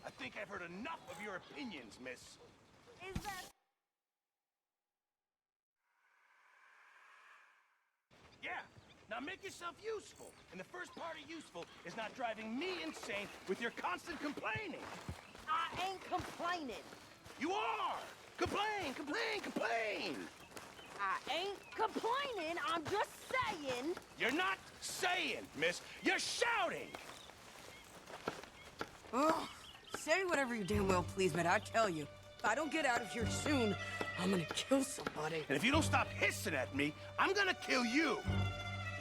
I think I've heard enough of your opinions, miss. Is that... Yeah, now make yourself useful. And the first part of useful is not driving me insane with your constant complaining. I ain't complaining. You are! Complain, complain, complain! I ain't complaining, I'm just saying... You're not saying, miss. You're shouting! Oh, say whatever you damn well please, but I tell you, if I don't get out of here soon, I'm gonna kill somebody. And if you don't stop hissing at me, I'm gonna kill you!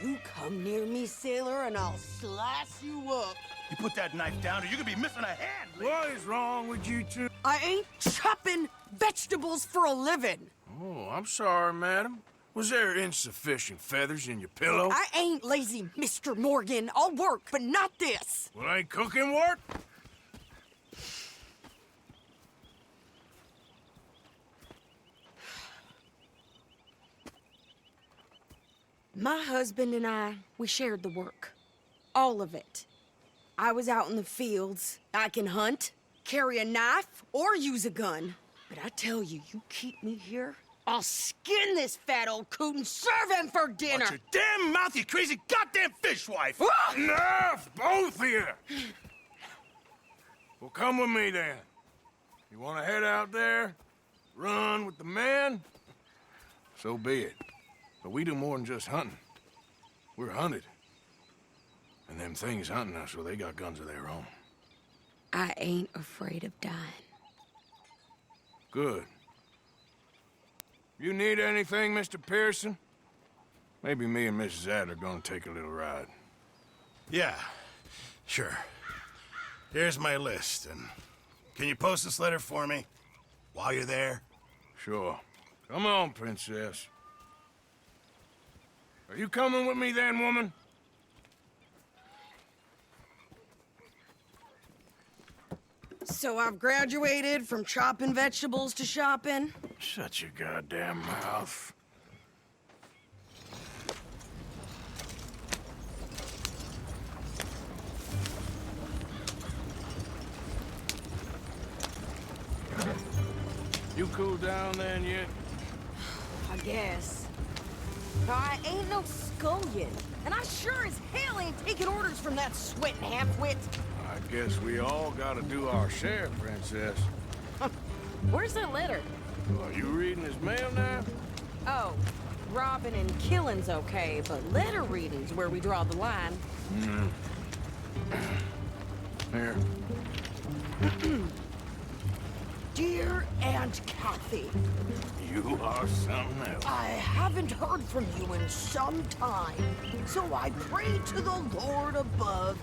You come near me, sailor, and I'll slice you up. You put that knife down or you're gonna be missing a hand! What is wrong with you two? I ain't chopping vegetables for a living. Oh, I'm sorry, madam. Was there insufficient feathers in your pillow? I ain't lazy, Mr. Morgan. I'll work, but not this. Well, ain't cooking work? My husband and I, we shared the work. All of it. I was out in the fields. I can hunt, carry a knife, or use a gun. But I tell you, you keep me here, I'll skin this fat old coot and serve him for dinner! Watch your damn mouth, you crazy goddamn fishwife! Enough, both of you! Well, come with me, then. You want to head out there, run with the men? So be it. But we do more than just hunting. We're hunted. And them things hunting us, well, they got guns of their own. I ain't afraid of dying. Good. You need anything, Mr. Pearson? Maybe me and Mrs. Adler are gonna take a little ride. Yeah, sure. Here's my list, and can you post this letter for me while you're there? Sure. Come on, princess. Are you coming with me then, woman? So I've graduated from chopping vegetables to shopping. Shut your goddamn mouth. You cooled down then yet? I guess. I ain't no scullion, and I sure as hell ain't taking orders from that sweating half-wit. I guess we all gotta do our share, princess. Where's that letter? Are you reading his mail now? Oh, robbing and killing's okay, but letter reading's where we draw the line. Here. Dear Aunt Kathy, You are something else. I haven't heard from you in some time, so I pray to the Lord above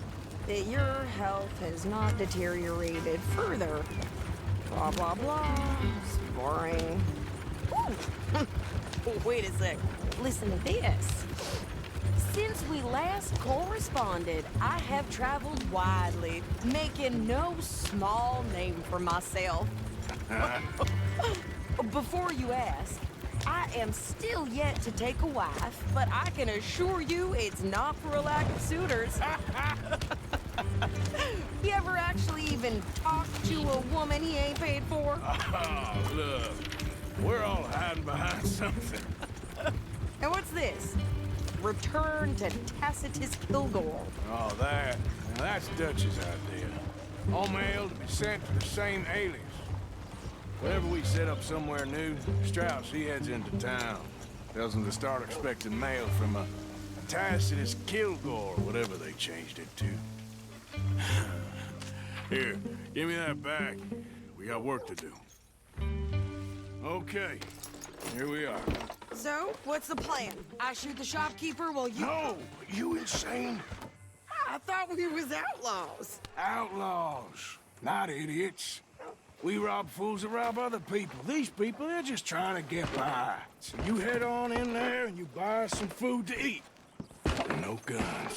That your health has not deteriorated further. Blah, blah, blah. It's boring. Ooh. Wait a sec. Listen to this. Since we last corresponded, I have traveled widely, making no small name for myself. Before you ask, I am still yet to take a wife, but I can assure you it's not for a lack of suitors. You ever actually even talk to a woman he ain't paid for? Oh, look. We're all hiding behind something. And what's this? Return to Tacitus Kilgore. Oh, that. Now, that's Dutch's idea. All mail to be sent to the same alias. Whenever we set up somewhere new, Strauss, he heads into town. Tells them to start expecting mail from a Tacitus Kilgore, whatever they changed it to. Here, give me that back. We got work to do. Okay, here we are. So, what's the plan? I shoot the shopkeeper while you... No! You insane? I thought we was outlaws. Outlaws, not idiots. We rob fools that rob other people. These people, they're just trying to get by. So you head on in there and you buy some food to eat. No guns.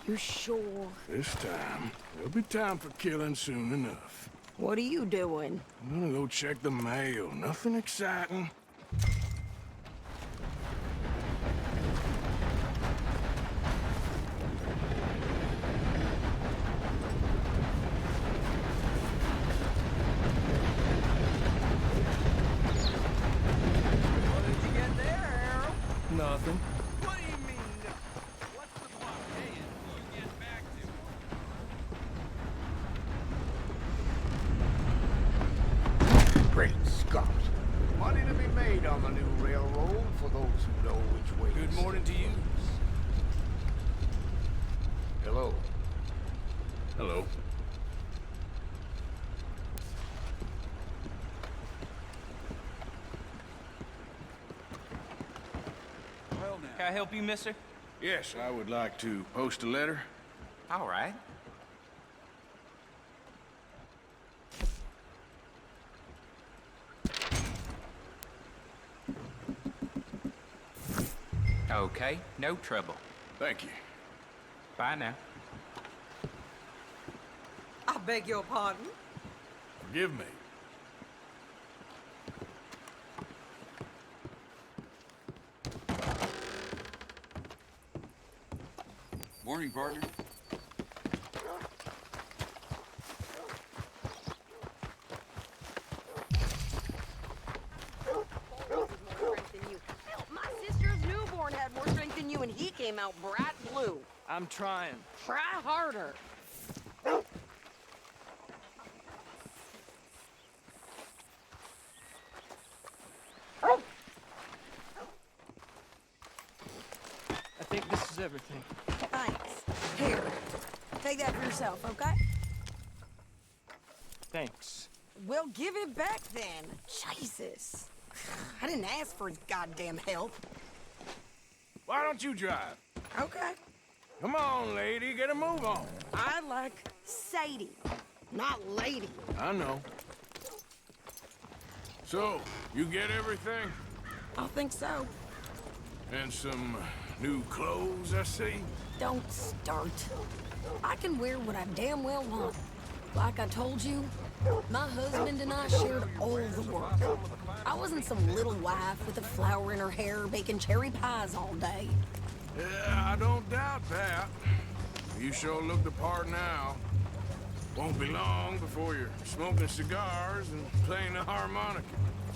You sure? This time, there'll be time for killing soon enough. What are you doing? I'm gonna go check the mail. Nothing exciting. Great Scott. Money to be made on the new railroad for those who know which way. Good morning to you. Hello. Hello. Can I help you, mister? Yes, I would like to post a letter. All right. Okay, no trouble. Thank you. Bye now. I beg your pardon? Forgive me. Morning, partner. My sister's newborn had more strength than you, and he came out bright blue. I'm trying. Try harder. I think this is everything. Thanks. Here, take that for yourself, okay? Thanks. We'll give it back then. Jesus. I didn't ask for his goddamn help. Why don't you drive? Okay. Come on, lady, get a move on. I like Sadie, not lady. I know. So, you get everything? I think so. And some new clothes, I see? Don't start. I can wear what I damn well want. Like I told you, my husband and I shared all the work. I wasn't some little wife with a flower in her hair baking cherry pies all day. Yeah, I don't doubt that. You sure look the part now. Won't be long before you're smoking cigars and playing the harmonica.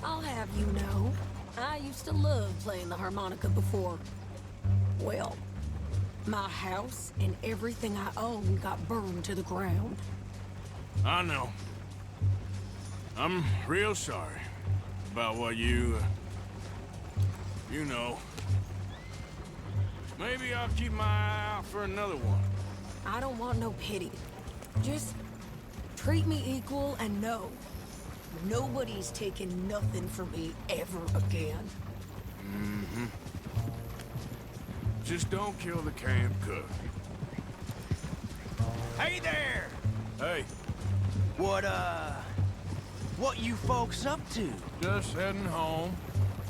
I'll have you know, I used to love playing the harmonica before. Well, my house and everything I own got burned to the ground. I know. I'm real sorry about what you know. Maybe I'll keep my eye out for another one. I don't want no pity. Just treat me equal and know nobody's taking nothing from me ever again. Mm-hmm. Just don't kill the camp cook. Hey there! Hey, What you folks up to? just heading home.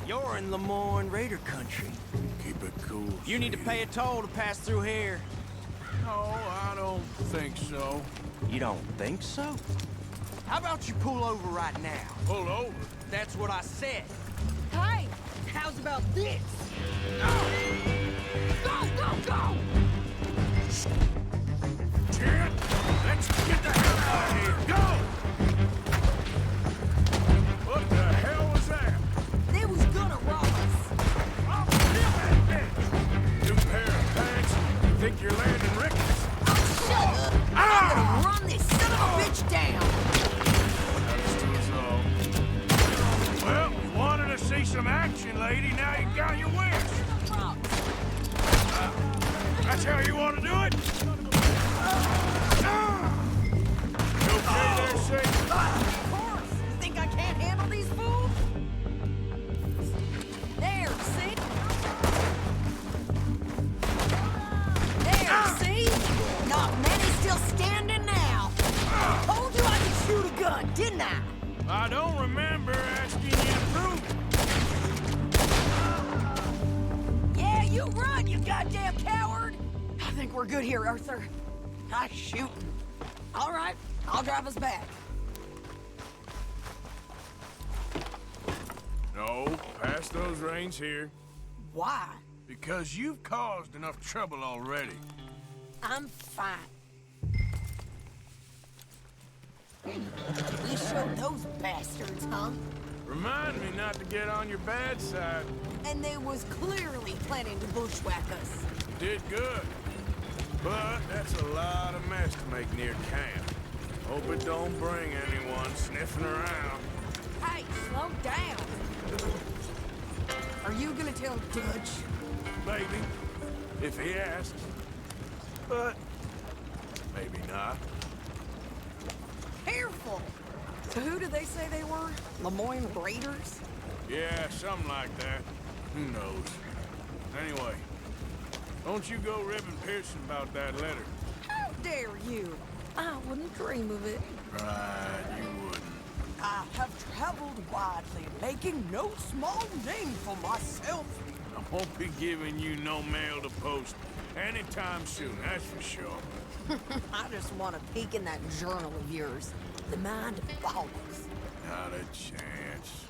You're in Lemoyne Raider country. Keep it cool. You need to Sadie. pay a toll to pass through here. No, I don't think so. You don't think so? How about you pull over right now? Pull over. That's what I said. Hey, how's about this? Go, go, go! Jet, let's get the hell out of here. Go! What the hell was that? They was gonna rob us. Oh, that bitch! New pair of pants. Think you're landing rickets? Shut up! I'm gonna run this son of a bitch down! That's to us all. Well, you wanted to see some action, lady. Now you got your wish. That's how you want to do it? You okay there, Sadie? Of course! You think I can't handle these fools? There, see? There, see? Not many still standing now. Told you I could shoot a gun, didn't I? I don't remember asking you to prove it. Yeah, you run, you goddamn coward! I think we're good here, Arthur. I shoot. All right, I'll drive us back. No, pass those reins here. Why? Because you've caused enough trouble already. I'm fine. We showed those bastards, huh? Remind me not to get on your bad side. And they was clearly planning to bushwhack us. Did good. But that's a lot of mess to make near camp. Hope it don't bring anyone sniffing around. Hey, slow down. Are you gonna tell Dutch? Maybe, if he asks. But maybe not. Careful! So who did they say they were? Lemoyne Raiders? Yeah, something like that. Who knows? Anyway, don't you go ribbing Pearson about that letter. How dare you? I wouldn't dream of it. Right, you wouldn't. I have traveled widely, making no small name for myself. I won't be giving you no mail to post anytime soon, that's for sure. I just want to peek in that journal of yours. The mind boggles. Not a chance.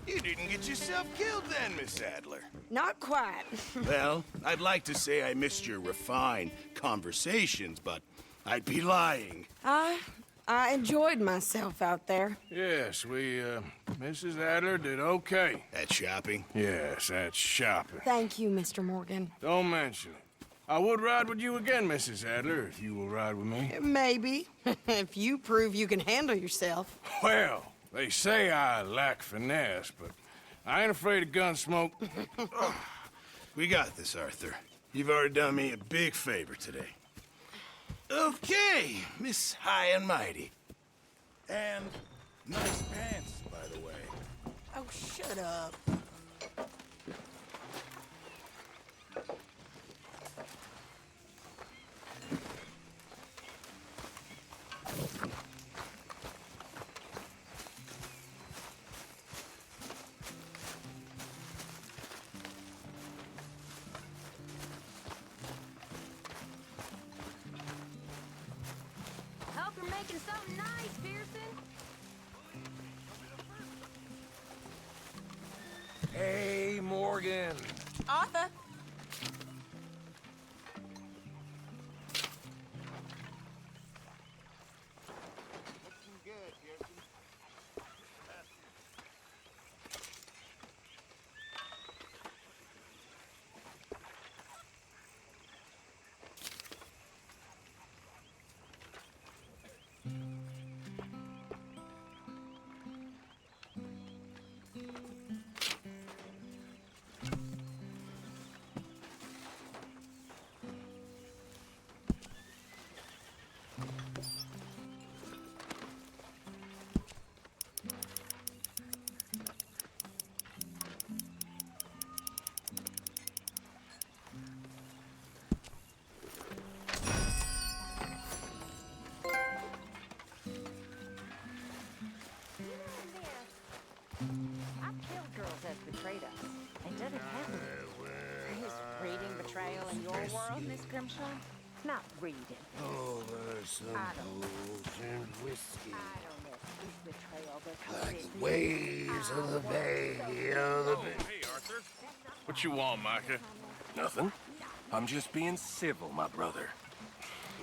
You didn't get yourself killed then, Miss Adler. Not quite. Well, I'd like to say I missed your refined conversations, but I'd be lying. I enjoyed myself out there. Yes, Mrs. Adler did okay. That shopping? Yes, that's shopping. Thank you, Mr. Morgan. Don't mention it. I would ride with you again, Mrs. Adler, if you will ride with me. Maybe. If you prove you can handle yourself. Well, they say I lack finesse, but I ain't afraid of gun smoke. We got this, Arthur. You've already done me a big favor today. Okay, Miss High and Mighty. And nice pants, by the way. Oh, shut up. Hope you're making something nice, Pearson. Hey, Morgan. Arthur. I've killed girls that betrayed us. It doesn't happen. Is reading betrayal in your world, Miss Grimshaw? Not reading. Over some booze and whiskey. I don't know if it's betrayal, but Like the waves of the bay, of the bay. Hey, Arthur. What you want, Micah? Nothing. I'm just being civil, my brother.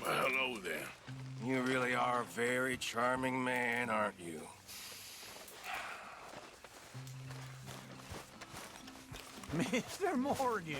Well, hello there. You really are a very charming man, aren't you? Mr. Morgan.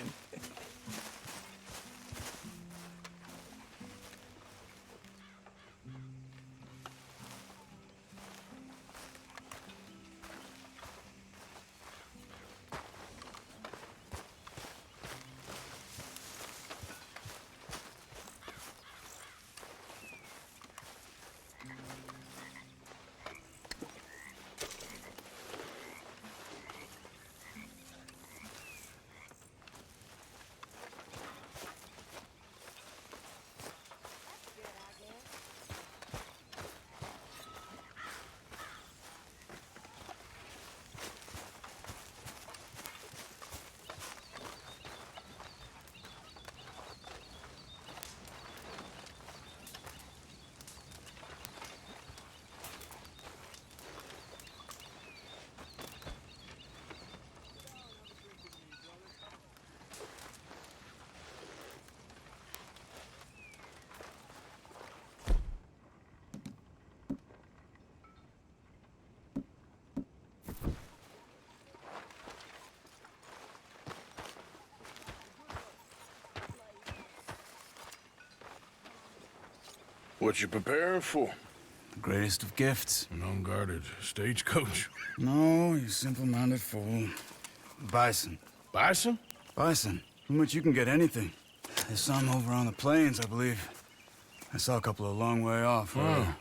What you preparing for? The greatest of gifts. An unguarded stagecoach. No, you simple-minded fool. Bison. Bison? Bison. From which you can get anything. There's some over on the plains, I believe. I saw a couple a long way off. Oh.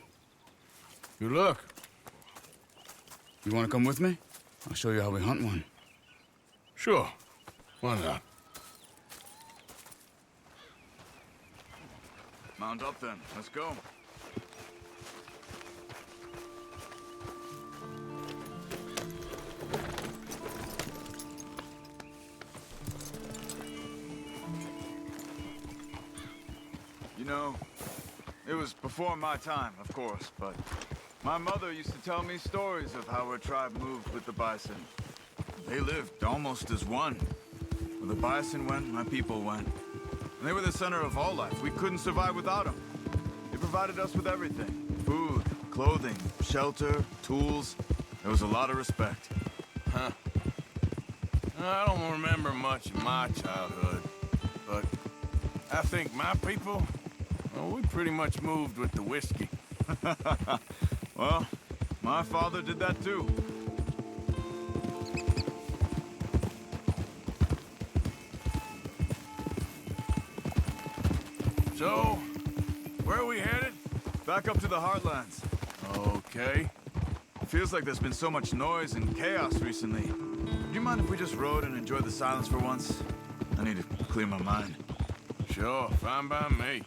Good luck. You want to come with me? I'll show you how we hunt one. Sure. Why not? Mount up then. Let's go. You know, it was before my time, of course, but my mother used to tell me stories of how her tribe moved with the Bison. They lived almost as one. Where the Bison went, my people went. And they were the center of all life. We couldn't survive without them. They provided us with everything. Food, clothing, shelter, tools. There was a lot of respect. Huh. I don't remember much of my childhood, but I think my people, well, we pretty much moved with the whiskey. Well, my father did that too. So, where are we headed? Back up to the heartlands. Okay. Feels like there's been so much noise and chaos recently. Would you mind if we just rode and enjoyed the silence for once? I need to clear my mind. Sure, fine by me.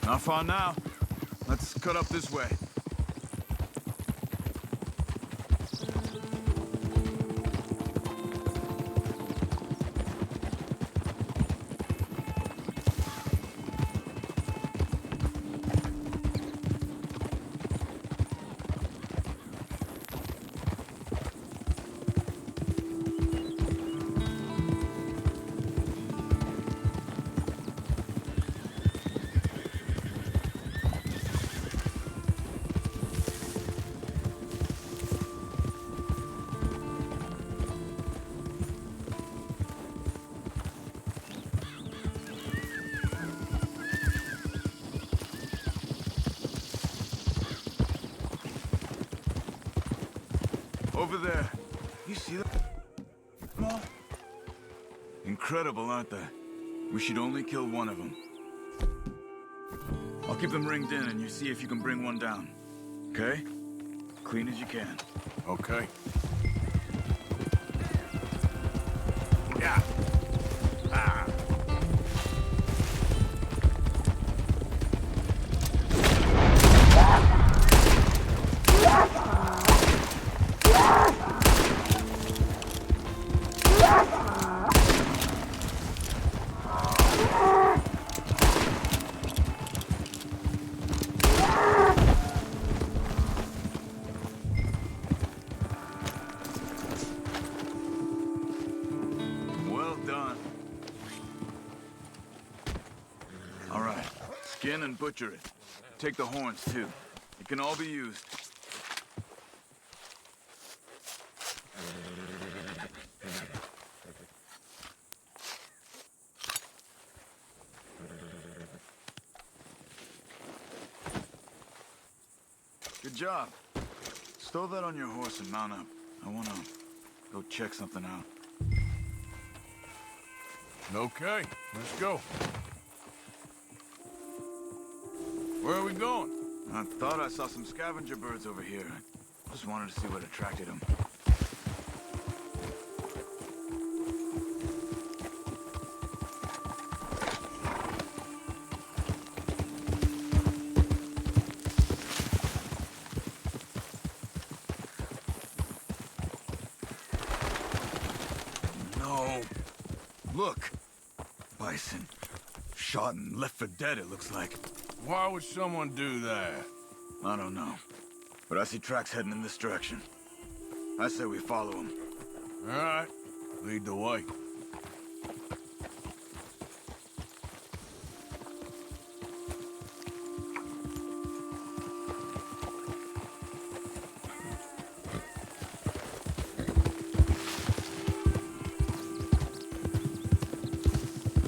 Not far now. Let's cut up this way. Over there. You see them? Well, incredible, aren't they? We should only kill one of them. I'll keep them ringed in and you see if you can bring one down. Okay? Clean as you can. Okay. Yeah. Ah. Well done. All right. Skin and butcher it. Take the horns, too. It can all be used. Good job. Stow that on your horse and mount up. I want to go check something out. Okay, let's go. Where are we going? I thought I saw some scavenger birds over here. I just wanted to see what attracted them. No. Look. Bison. Shot and left for dead, it looks like. Why would someone do that? I don't know. But I see tracks heading in this direction. I say we follow them. All right, lead the way.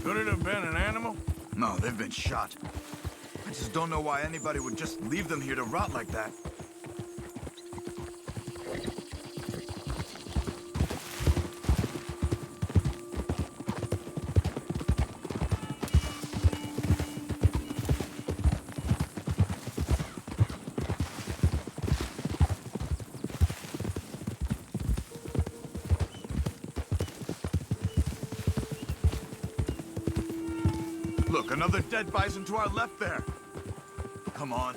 Could it have been an animal? No, they've been shot. I just don't know why anybody would just leave them here to rot like that. Look, another dead bison to our left there. Come on.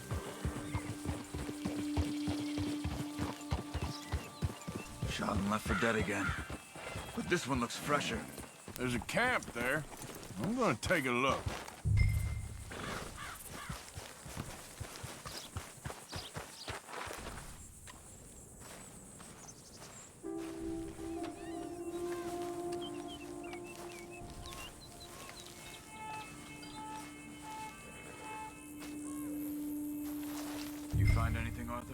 Shot and left for dead again. But this one looks fresher. There's a camp there. I'm gonna take a look. You find anything, Arthur?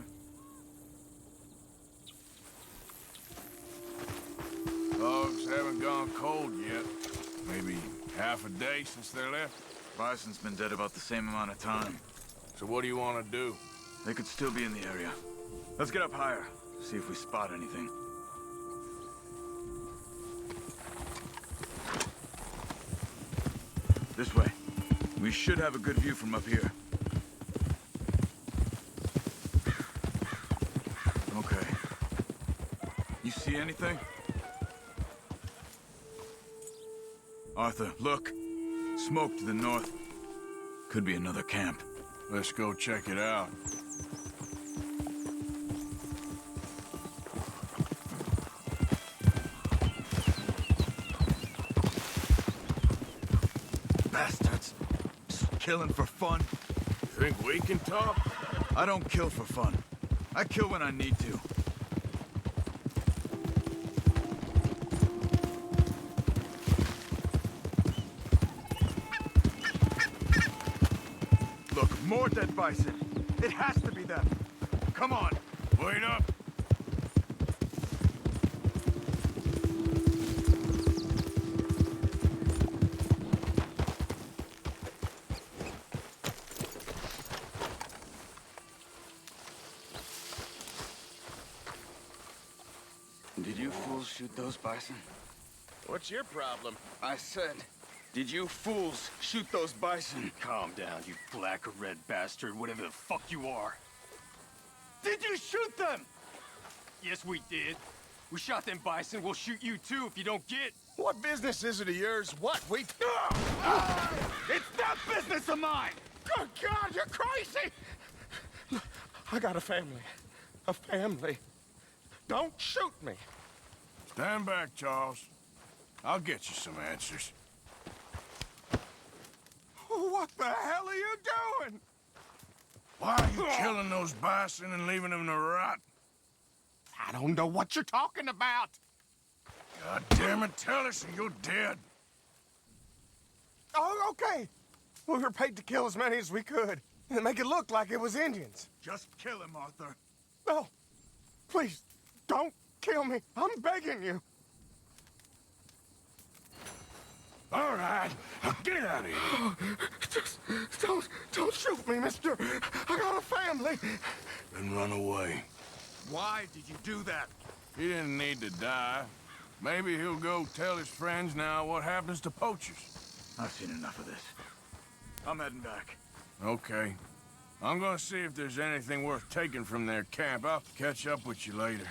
Dogs haven't gone cold yet. Maybe half a day since they left. Bison's been dead about the same amount of time. So what do you want to do? They could still be in the area. Let's get up higher, see if we spot anything. This way. We should have a good view from up here. Okay. You see anything? Arthur, look. Smoke to the north. Could be another camp. Let's go check it out. Bastards. Just killing for fun. Think we can talk? I don't kill for fun. I kill when I need to. Look, more dead bison. It has to be them. Come on. Wait up. Did you fools shoot those bison? What's your problem? I said, did you fools shoot those bison? Calm down, you black or red bastard, whatever the fuck you are. Did you shoot them? Yes, we did. We shot them bison. We'll shoot you too if you don't get. What business is it of yours? What? We... It's not business of mine! Good God, you're crazy! I got a family. A family. Don't shoot me. Stand back, Charles. I'll get you some answers. What the hell are you doing? Why are you killing those bison and leaving them to rot? I don't know what you're talking about. God damn it, tell us or you're dead. Oh, okay. We were paid to kill as many as we could and make it look like it was Indians. Just kill him, Arthur. No, please, don't kill me. I'm begging you. All right, now get out of here. Just don't shoot me, mister. I got a family. Then run away. Why did you do that? He didn't need to die. Maybe he'll go tell his friends now what happens to poachers. I've seen enough of this. I'm heading back. Okay. I'm gonna see if there's anything worth taking from their camp. I'll catch up with you later.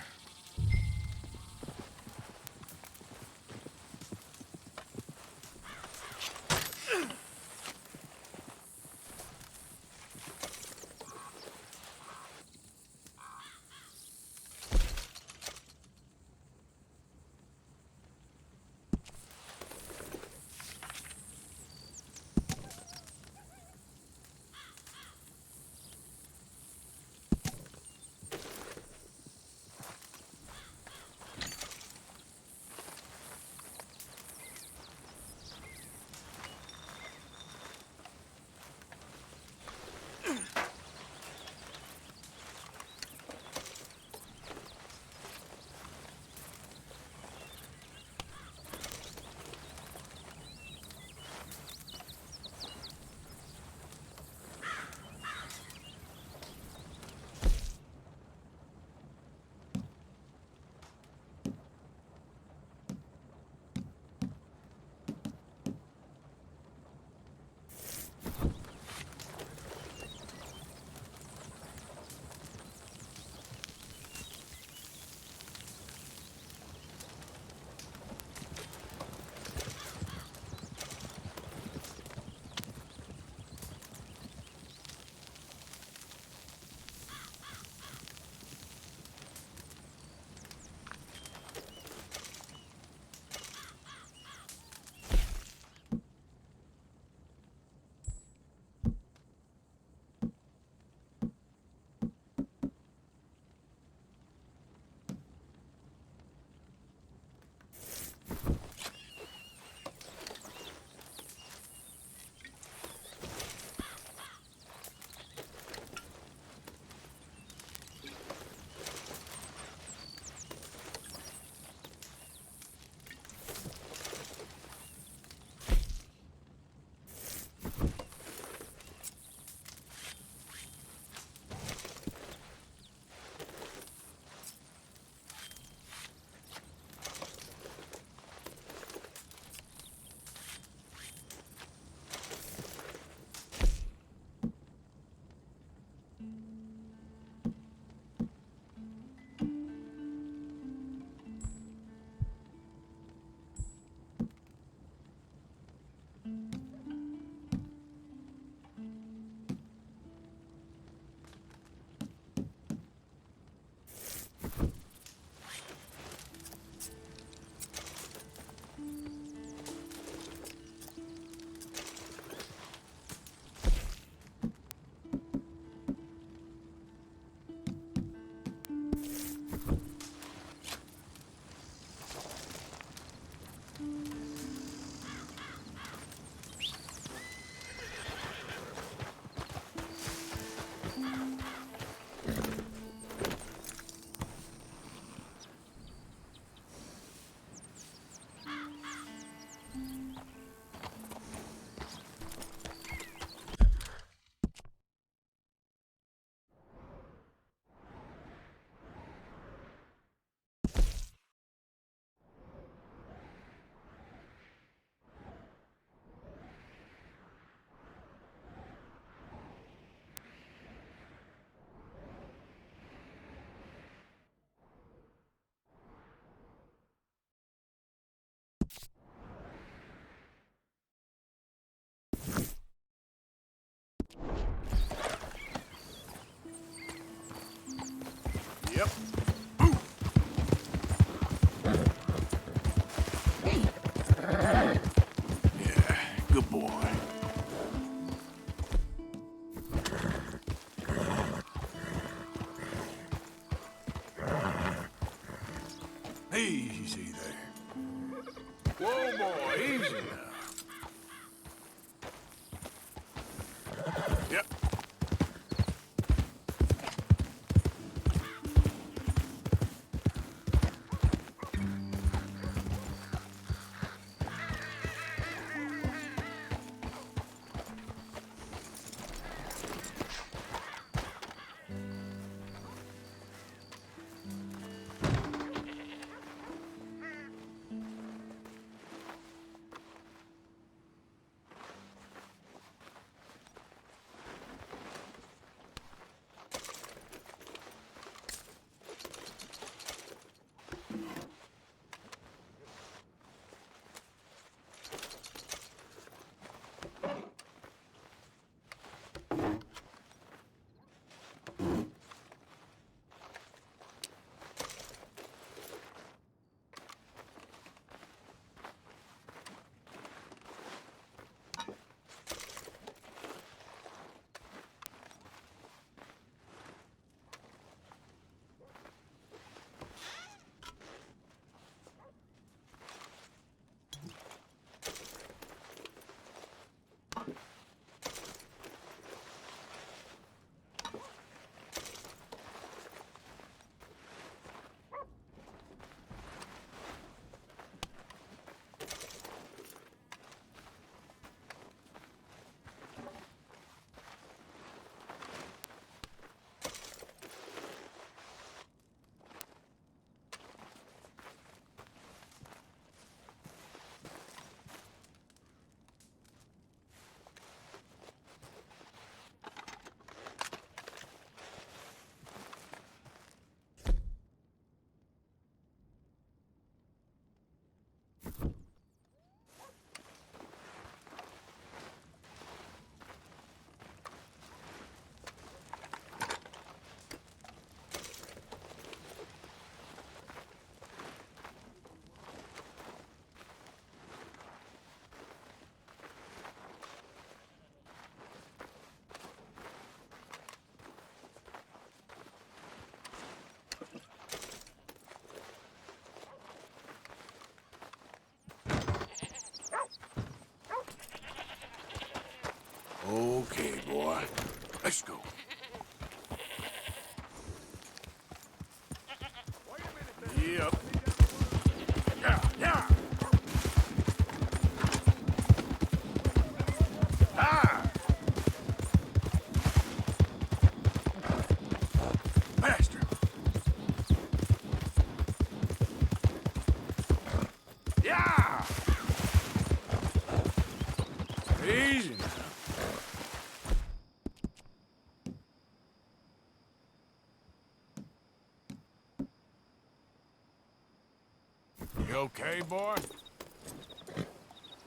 Yep. Yeah, good boy. Easy there. Whoa, boy, easy now. Yep. Okay, boy. Let's go. Yep. Yeah, yeah. Ah! Faster. Yeah! Easy now. You okay, boy?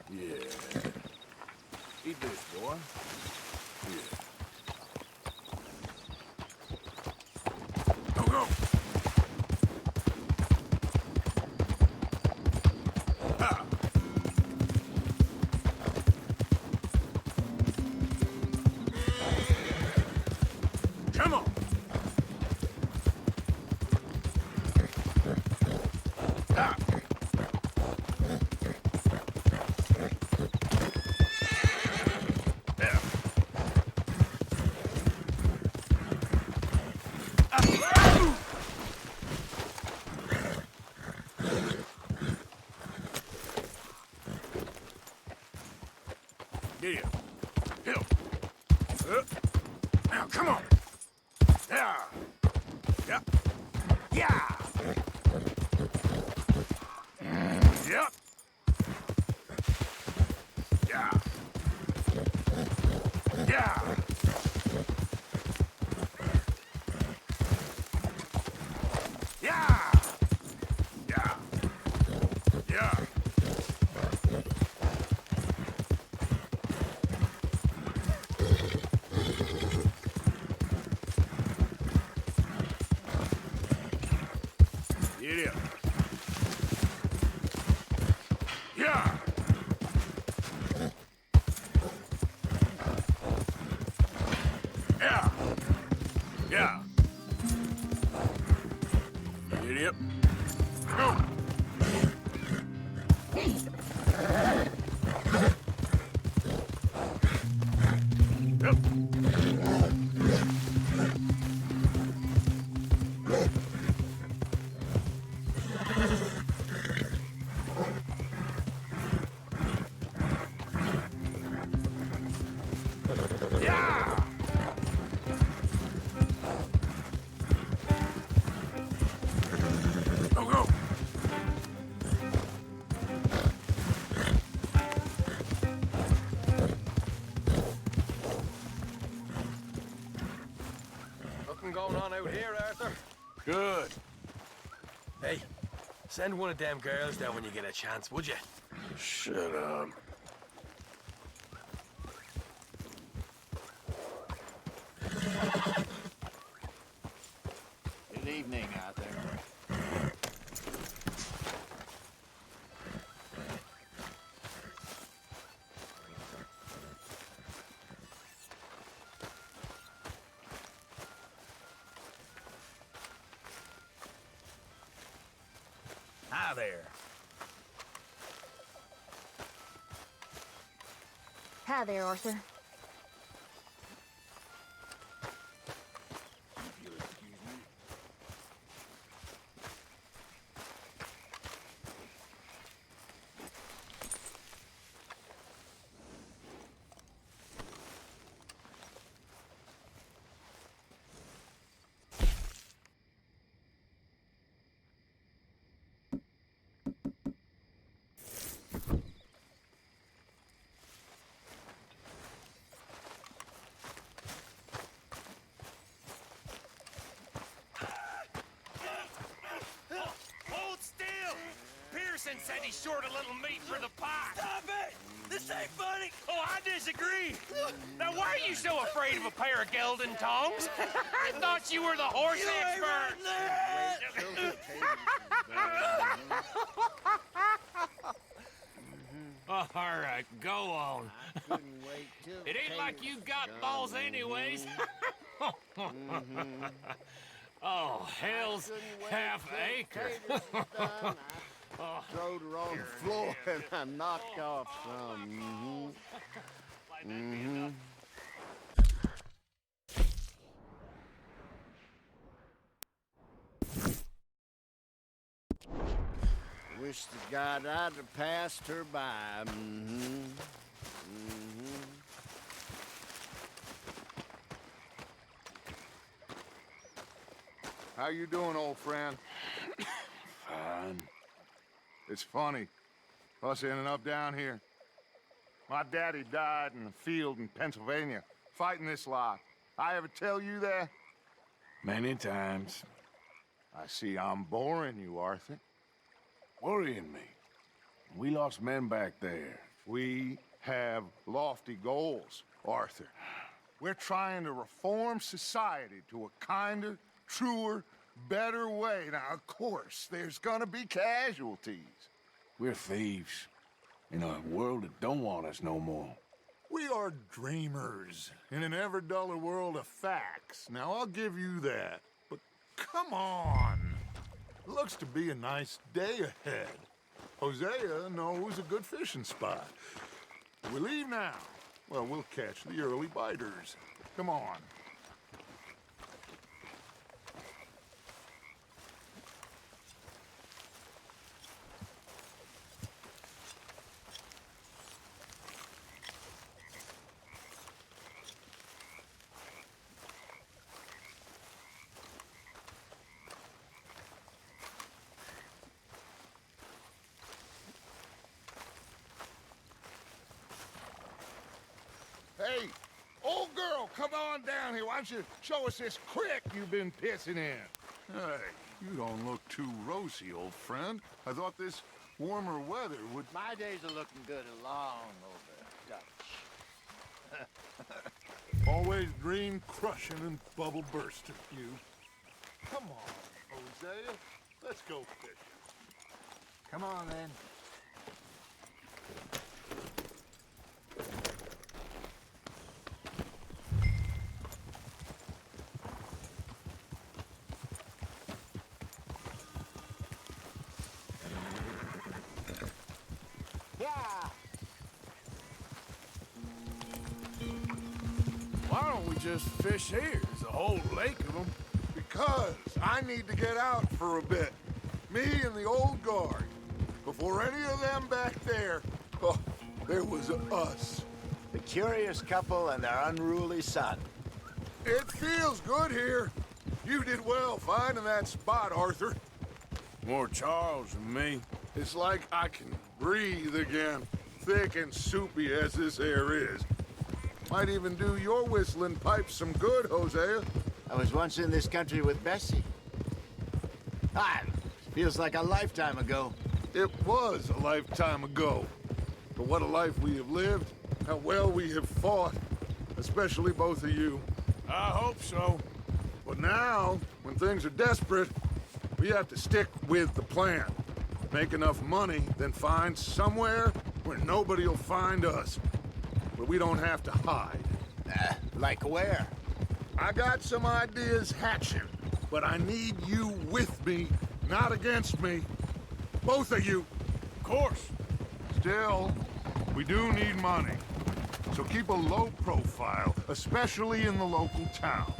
Yeah. Eat this, boy. Yeah. Go, go! Ah. Come on! Ah. Yeah. Help. Now, come on. Yeah. Yeah. Yeah. Yep. Yeah. Yeah. Yeah. Yeah. Yeah. Giddy up. Yeah! Yeah! Yeah! Giddy up. Go! Yep. Yeah! Go, go! Nothing going on out here, Arthur? Good. Hey, send one of them girls down when you get a chance, would you? Shut up. Good evening out there. Hi there. Hi there, Arthur. Said he's short a little meat for the pot. Stop it! This ain't funny. Oh, I disagree. Now, why are you so afraid of a pair of gelding tongs? I thought you were the horse expert. All right, go on. It ain't like you got balls anyways. Oh, hell's half acre. Throwed her on the floor and I knocked off some. Wish to God I'd have passed her by. How you doing, old friend? Fine. It's funny, us ending up down here. My daddy died in a field in Pennsylvania, fighting this lot. I ever tell you that? Many times. I see I'm boring you, Arthur. Worrying me. We lost men back there. We have lofty goals, Arthur. We're trying to reform society to a kinder, truer, better way. Now, of course, there's gonna be casualties. We're thieves in a world that don't want us no more. We are dreamers in an ever duller world of facts. Now, I'll give you that. But come on. It looks to be a nice day ahead. Hosea knows a good fishing spot. We leave now. Well, we'll catch the early biters. Come on. Hey, old girl, come on down here. Why don't you show us this creek you've been pissing in? Hey, you don't look too rosy, old friend. I thought this warmer weather would... My days are looking good along over Dutch. Always dream crushing and bubble bursting, you. Come on, Hosea. Let's go fishing. Come on, then. Why don't we just fish here? There's a whole lake of them. Because I need to get out for a bit. Me and the old guard. Before any of them back there, oh, there was us. The curious couple and their unruly son. It feels good here. You did well finding that spot, Arthur. More Charles than me. It's like I can breathe again, thick and soupy as this air is. Might even do your whistling pipes some good, Hosea. I was once in this country with Bessie. Feels like a lifetime ago. It was a lifetime ago. But what a life we have lived. How well we have fought. Especially both of you. I hope so. But now, when things are desperate, we have to stick with the plan. Make enough money, then find somewhere where nobody will find us. Where we don't have to hide. Like where? I got some ideas hatching, but I need you with me, not against me. Both of you. Of course. Still, we do need money. So keep a low profile, especially in the local town.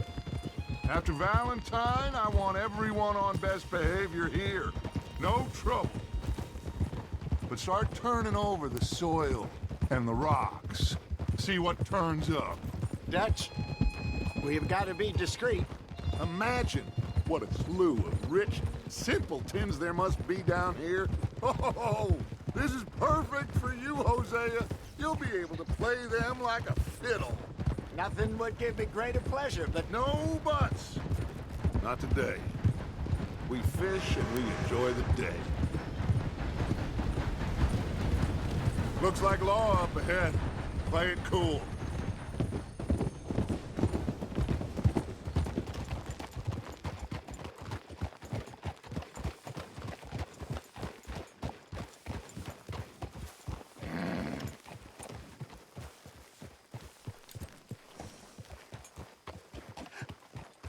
After Valentine, I want everyone on best behavior here. No trouble. But start turning over the soil and the rocks. See what turns up. Dutch, we've got to be discreet. Imagine what a slew of rich simpletons there must be down here. Oh, this is perfect for you, Hosea. You'll be able to play them like a fiddle. Nothing would give me greater pleasure, but... No buts. Not today. We fish and we enjoy the day. Looks like law up ahead. Play it cool.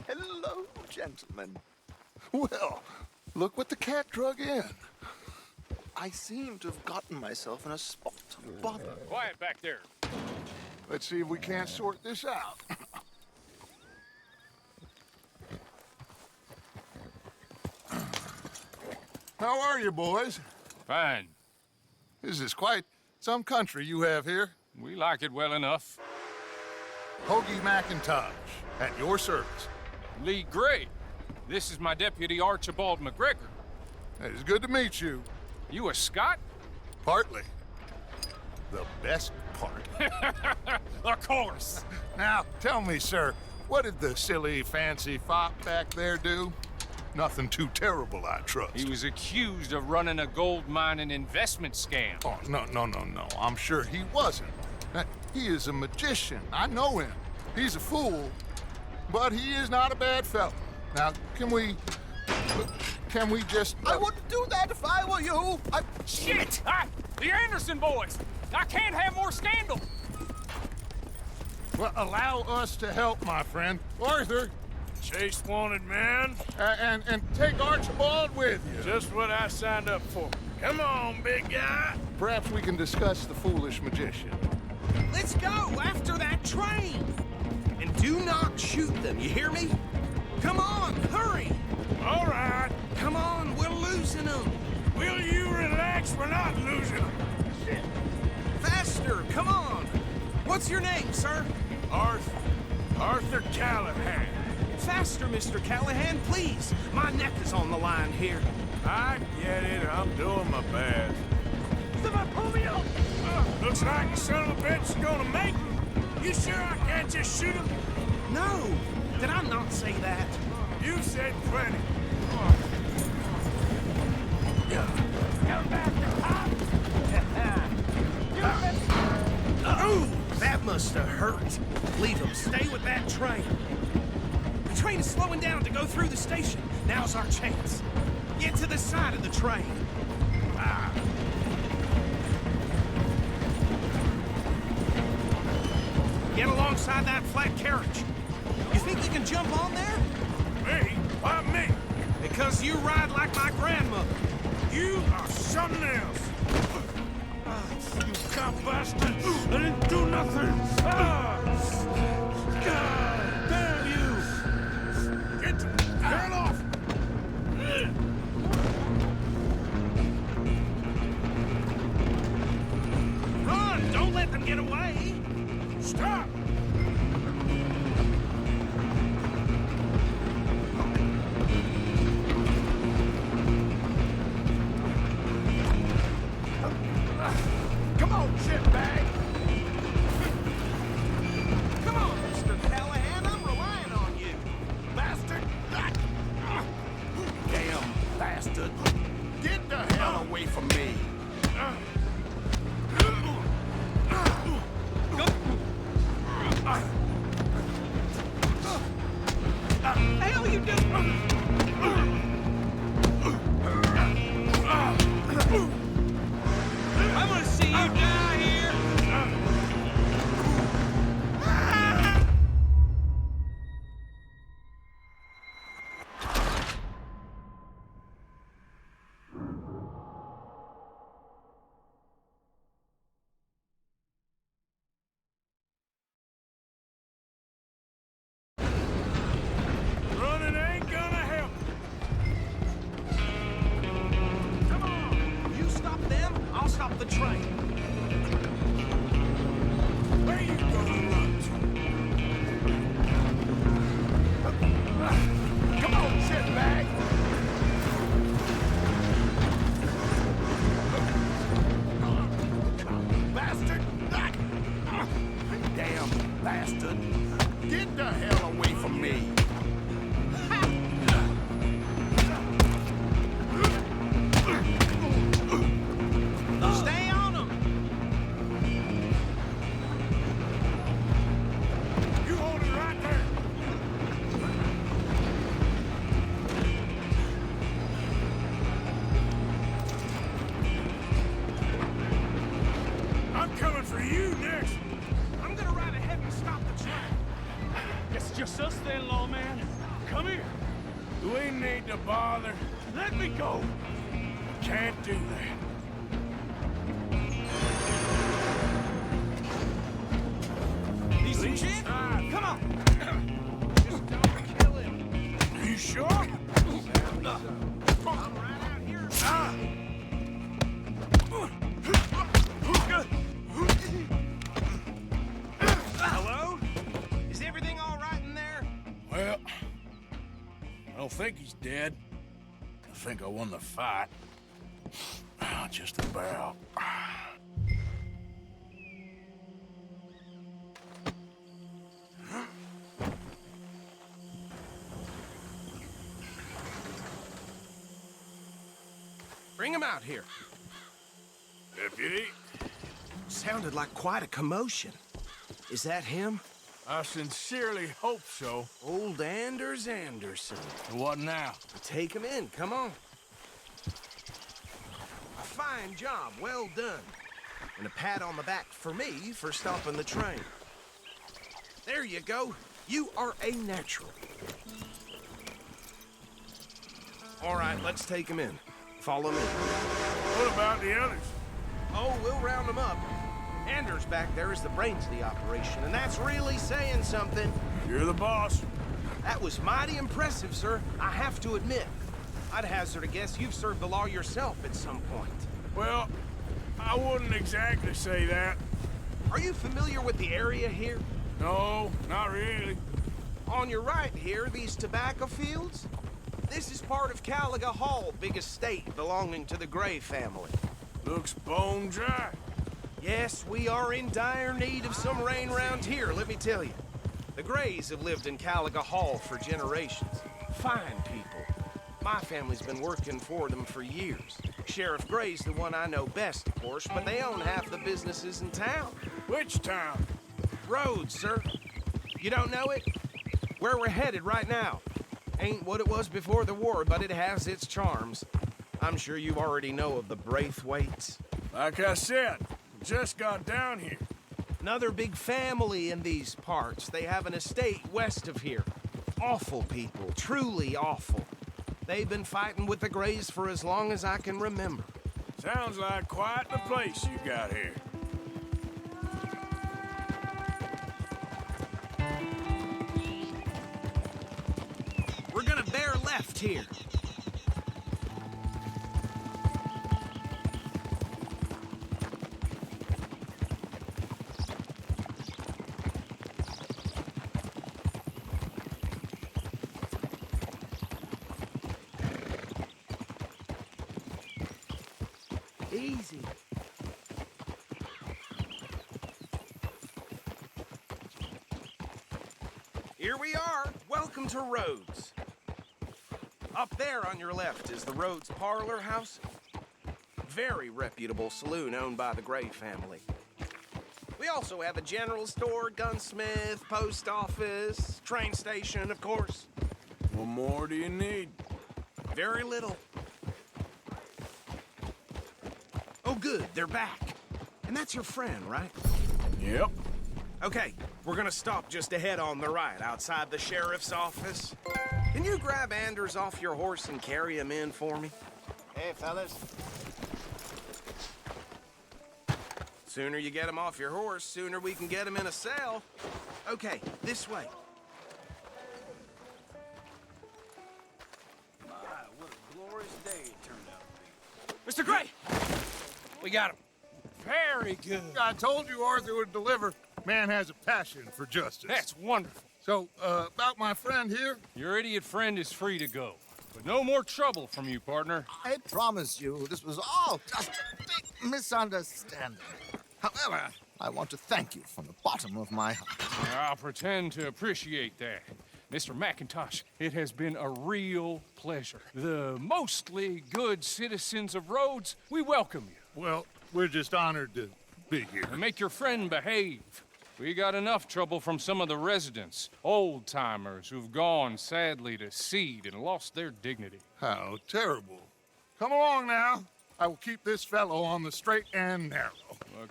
Hello, gentlemen. Well, look what the cat drug in. I seem to have gotten myself in a spot of bother. Quiet back there. Let's see if we can't sort this out. How are you, boys? Fine. This is quite some country you have here. We like it well enough. Hoagie McIntosh, at your service. Lee Gray. This is my deputy, Archibald McGregor. It is good to meet you. You a Scot? Partly. The best part. Of course. Now, tell me, sir, what did the silly, fancy fop back there do? Nothing too terrible, I trust. He was accused of running a gold mining investment scam. Oh, no. I'm sure he wasn't. He is a magician. I know him. He's a fool, but he is not a bad fellow. Now, can we just... I wouldn't do that if I were you. Shit! The Anderson boys! I can't have more scandal! Well, allow us to help, my friend. Arthur! Chase wanted man. And take Archibald with you. Just what I signed up for. Come on, big guy. Perhaps we can discuss the foolish magician. Let's go after that train! And do not shoot them, you hear me? Come on, hurry! All right. Come on, we're losing them. Will you relax? We're not losing them. Shit. Faster, come on. What's your name, sir? Arthur Callahan. Faster, Mr. Callahan, please. My neck is on the line here. I get it. I'm doing my best. Somebody pull me up! Looks like the son of a bitch is gonna make me. You sure I can't just shoot him? No. Did I not say that? You said plenty. Oh, that must have hurt. Leave him. Stay with that train. The train is slowing down to go through the station. Now's our chance. Get to the side of the train. Get alongside that flat carriage. You think you can jump on there? Me? Why me? Because you ride like my grandmother. You are something else. You cop bastard! I didn't do nothing! God damn you! Get off! Run! Don't let them get away! Stop! Come on, shitbag! Come on, Mr. Callahan, I'm relying on you. Bastard! Damn bastard! Get the hell away from me! Hell you doing? I'm gonna see you die here. Running ain't gonna help. Come on, you stop them, I'll stop the train. Where you gonna run to? Come on, shitbag! Bastard! Damn bastard! Get the hell away from me! Stay on them. You hold it right there. I'm coming for you next. I'm gonna ride ahead and stop the train. It's just us then, lawman. Come here. We need to bother. Let me go. Can't do that. Decent shit? Come on. Just don't kill him. You sure? I'm right out here. Hello? Is everything all right in there? Well, I don't think he's dead. I think I won the fight. Just about. Bring him out here. Deputy? Sounded like quite a commotion. Is that him? I sincerely hope so. Old Anders Anderson. What now? Take him in, come on. A fine job, well done. And a pat on the back for me for stopping the train. There you go. You are a natural. All right, let's take him in. Follow me. What about the others? Oh, we'll round them up. Anders back there is the brains of the operation, and that's really saying something. You're the boss. That was mighty impressive, sir. I have to admit. I'd hazard a guess you've served the law yourself at some point. Well, I wouldn't exactly say that. Are you familiar with the area here? No, not really. On your right here, these tobacco fields? This is part of Caliga Hall, big estate belonging to the Gray family. Looks bone dry. Yes, we are in dire need of some rain round here, let me tell you. The Grays have lived in Caliga Hall for generations. Fine people. My family's been working for them for years. Sheriff Gray's the one I know best, of course, but they own half the businesses in town. Which town? Rhodes, sir. You don't know it? Where we're headed right now. Ain't what it was before the war, but it has its charms. I'm sure you already know of the Braithwaites. Like I said, just got down here. Another big family in these parts. They have an estate west of here. Awful people, truly awful. They've been fighting with the Greys for as long as I can remember. Sounds like quite the place you got here. We're gonna bear left here. Easy. Here we are. Welcome to Rhodes. Up there on your left is the Rhodes Parlor House. Very reputable saloon owned by the Gray family. We also have a general store, gunsmith, post office, train station, of course. What more do you need? Very little. Oh, good, they're back. And that's your friend, right? Yep. Okay, we're gonna stop just ahead on the right, outside the sheriff's office. Can you grab Anders off your horse and carry him in for me? Hey, fellas. Sooner you get him off your horse, sooner we can get him in a cell. Okay, this way. My, what a glorious day it turned out to be. Mr. Gray! We got him. Very good. I told you Arthur would deliver. Man has a passion for justice. That's wonderful. So, about my friend here? Your idiot friend is free to go. But no more trouble from you, partner. I promise you, this was all just a big misunderstanding. However, I want to thank you from the bottom of my heart. I'll pretend to appreciate that. Mr. McIntosh, it has been a real pleasure. The mostly good citizens of Rhodes, we welcome you. Well, we're just honored to be here. And make your friend behave. We got enough trouble from some of the residents, old-timers who've gone, sadly, to seed and lost their dignity. How terrible. Come along now. I will keep this fellow on the straight and narrow.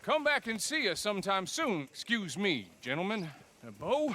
Come back and see us sometime soon. Excuse me, gentlemen. Beau,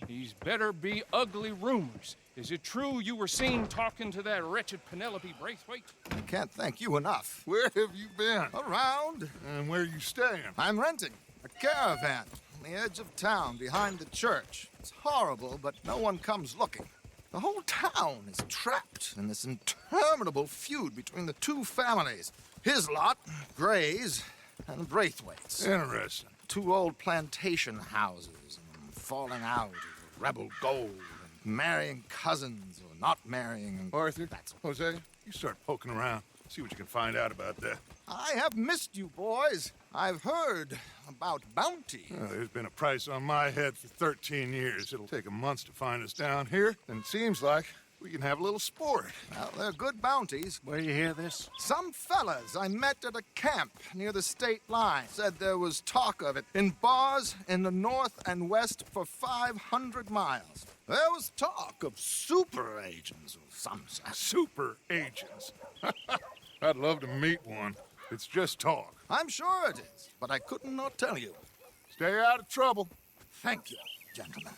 these better be ugly rumors. Is it true you were seen talking to that wretched Penelope Braithwaite? I can't thank you enough. Where have you been? Around. And where are you staying? I'm renting a caravan on the edge of town behind the church. It's horrible, but no one comes looking. The whole town is trapped in this interminable feud between the two families. His lot, Gray's, and Braithwaite's. Interesting. Two old plantation houses, and falling out over rebel gold, and marrying cousins or not marrying. And Arthur, that's Jose, you start poking around. See what you can find out about that. I have missed you, boys. I've heard about bounty. There's been a price on my head for 13 years. It'll take a month to find us down here, and it seems like we can have a little sport. Well, they're good bounties. Where do you hear this? Some fellas I met at a camp near the state line said there was talk of it in bars in the north and west for 500 miles. There was talk of super agents or some sort. Super agents? I'd love to meet one. It's just talk. I'm sure it is, but I couldn't not tell you. Stay out of trouble. Thank you, gentlemen.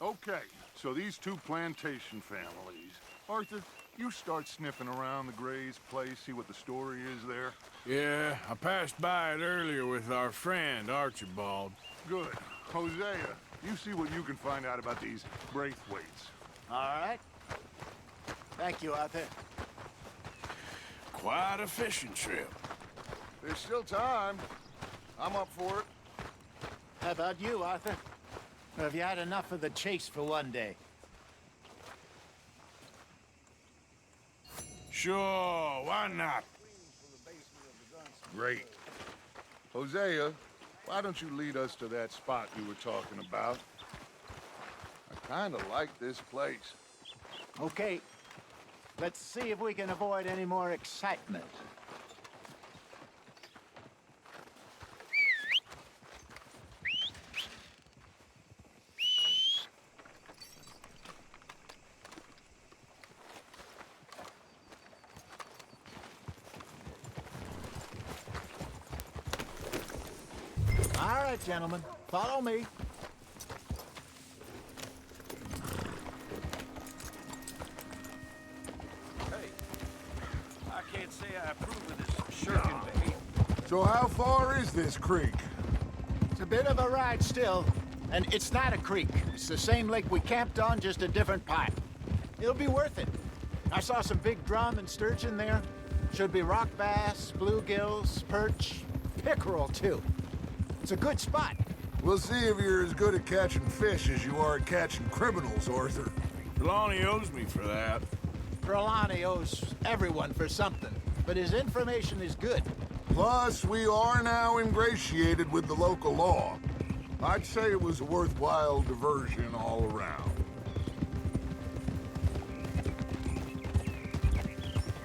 Okay, so these two plantation families. Arthur, you start sniffing around the Gray's place, see what the story is there. Yeah, I passed by it earlier with our friend, Archibald. Good. Hosea, you see what you can find out about these Braithwaites. All right. Thank you, Arthur. Quite a fishing trip. There's still time. I'm up for it. How about you, Arthur? Or have you had enough of the chase for one day? Sure, why not? Great. Hosea, why don't you lead us to that spot you were talking about? I kind of like this place. Okay. Let's see if we can avoid any more excitement. right, gentlemen. Follow me. Hey, I can't say I approve of this shirking behavior. So how far is this creek? It's a bit of a ride still. And it's not a creek. It's the same lake we camped on, just a different part. It'll be worth it. I saw some big drum and sturgeon there. Should be rock bass, bluegills, perch, pickerel, too. It's a good spot. We'll see if you're as good at catching fish as you are at catching criminals, Arthur. Trelawney owes me for that. Trelawney owes everyone for something, but his information is good. Plus, we are now ingratiated with the local law. I'd say it was a worthwhile diversion all around.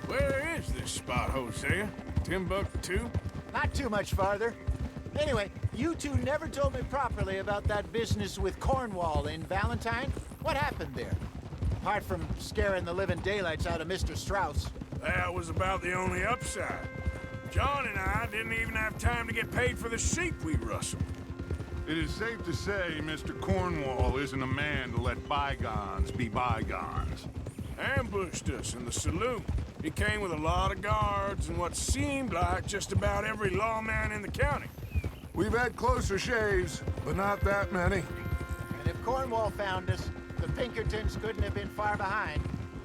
Where is this spot, Hosea? Timbuktu? Not too much farther. Anyway, you two never told me properly about that business with Cornwall in Valentine. What happened there? Apart from scaring the living daylights out of Mr. Strauss. That was about the only upside. John and I didn't even have time to get paid for the sheep we rustled. It is safe to say Mr. Cornwall isn't a man to let bygones be bygones. Ambushed us in the saloon. He came with a lot of guards and what seemed like just about every lawman in the county. We've had closer shaves, but not that many. And if Cornwall found us, the Pinkertons couldn't have been far behind.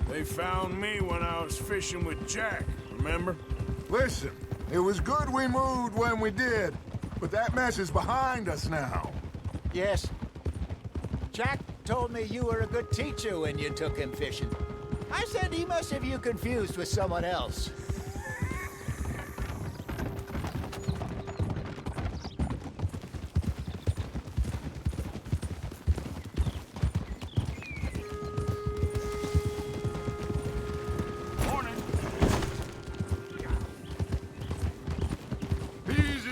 They found me when I was fishing with Jack, remember? Listen, it was good we moved when we did, but that mess is behind us now. Yes. Jack told me you were a good teacher when you took him fishing. I said he must have you confused with someone else. Morning. Easy.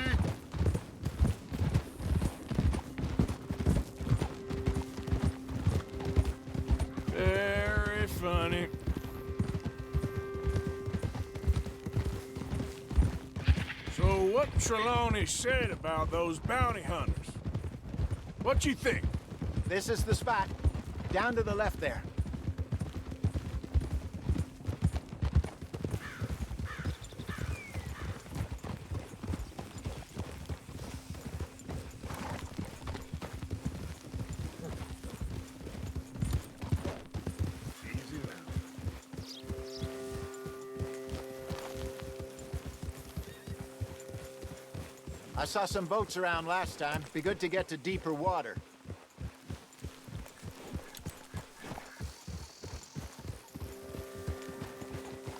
Very funny. So what Trelawney said about those bounty hunters? What you think? This is the spot. Down to the left there. I saw some boats around last time. Be good to get to deeper water.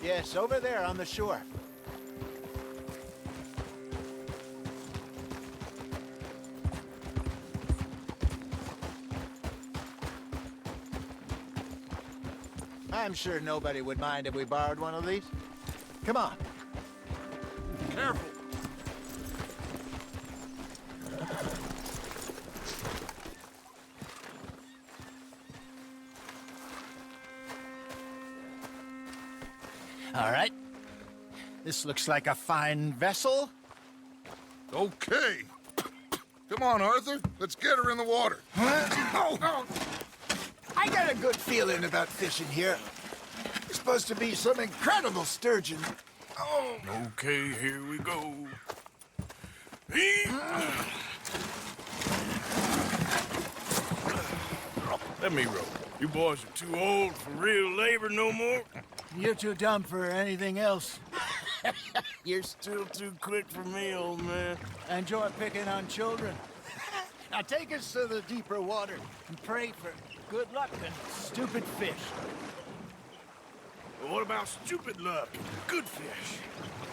Yes, over there on the shore. I'm sure nobody would mind if we borrowed one of these. Come on. Careful. All right. This looks like a fine vessel. Okay. Come on, Arthur. Let's get her in the water. Oh. I got a good feeling about fishing here. It's supposed to be some incredible sturgeon. Oh. Okay, here we go. Let me row. You boys are too old for real labor no more. You're too dumb for anything else. You're still too quick for me, old man. Enjoy picking on children. Now take us to the deeper water and pray for good luck and stupid fish. Well, what about stupid luck and good fish?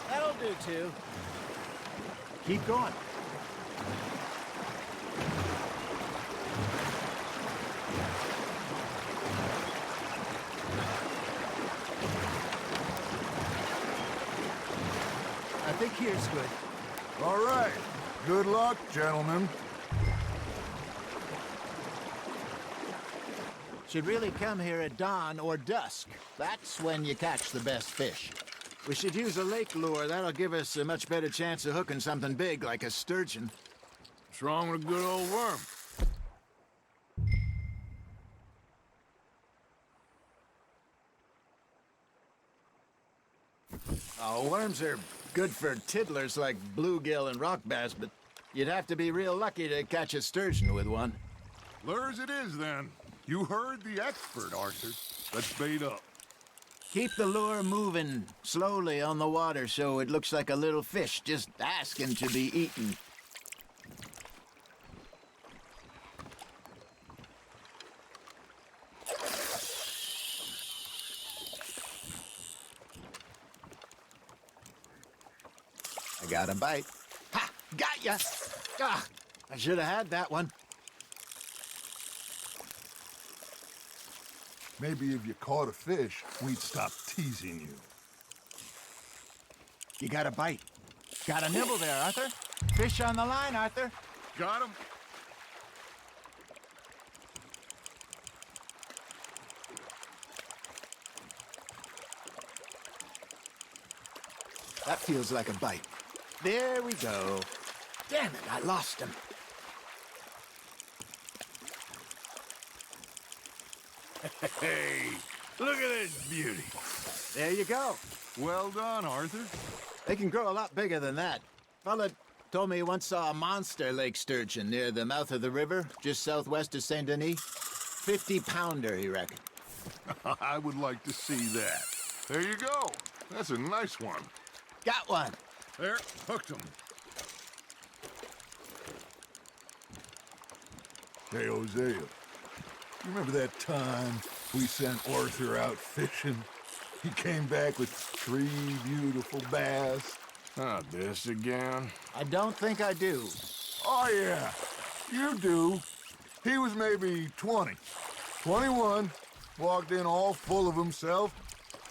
That'll do, too. Keep going. I think here's good. All right. Good luck, gentlemen. Should really come here at dawn or dusk. That's when you catch the best fish. We should use a lake lure. That'll give us a much better chance of hooking something big like a sturgeon. What's wrong with a good old worm? Oh, worms are good for tiddlers like bluegill and rock bass, but you'd have to be real lucky to catch a sturgeon with one. Lures it is, then. You heard the expert, Arthur. Let's bait up. Keep the lure moving slowly on the water so it looks like a little fish just asking to be eaten. I got a bite. Ha! Got ya! Ah, I should have had that one. Maybe if you caught a fish, we'd stop teasing you. You got a bite. Got a nibble there, Arthur. Fish on the line, Arthur. Got him. That feels like a bite. There we go. Damn it, I lost him. Hey, look at this beauty. There you go. Well done, Arthur. They can grow a lot bigger than that. Fella told me he once saw a monster lake sturgeon near the mouth of the river, just southwest of Saint Denis. 50-pounder, he reckoned. I would like to see that. There you go. That's a nice one. Got one. There, hooked him. Hey, Hosea. You remember that time we sent Arthur out fishing? He came back with 3 beautiful bass. Not this again. I don't think I do. Oh, yeah. You do. He was maybe 20. 21. Walked in all full of himself.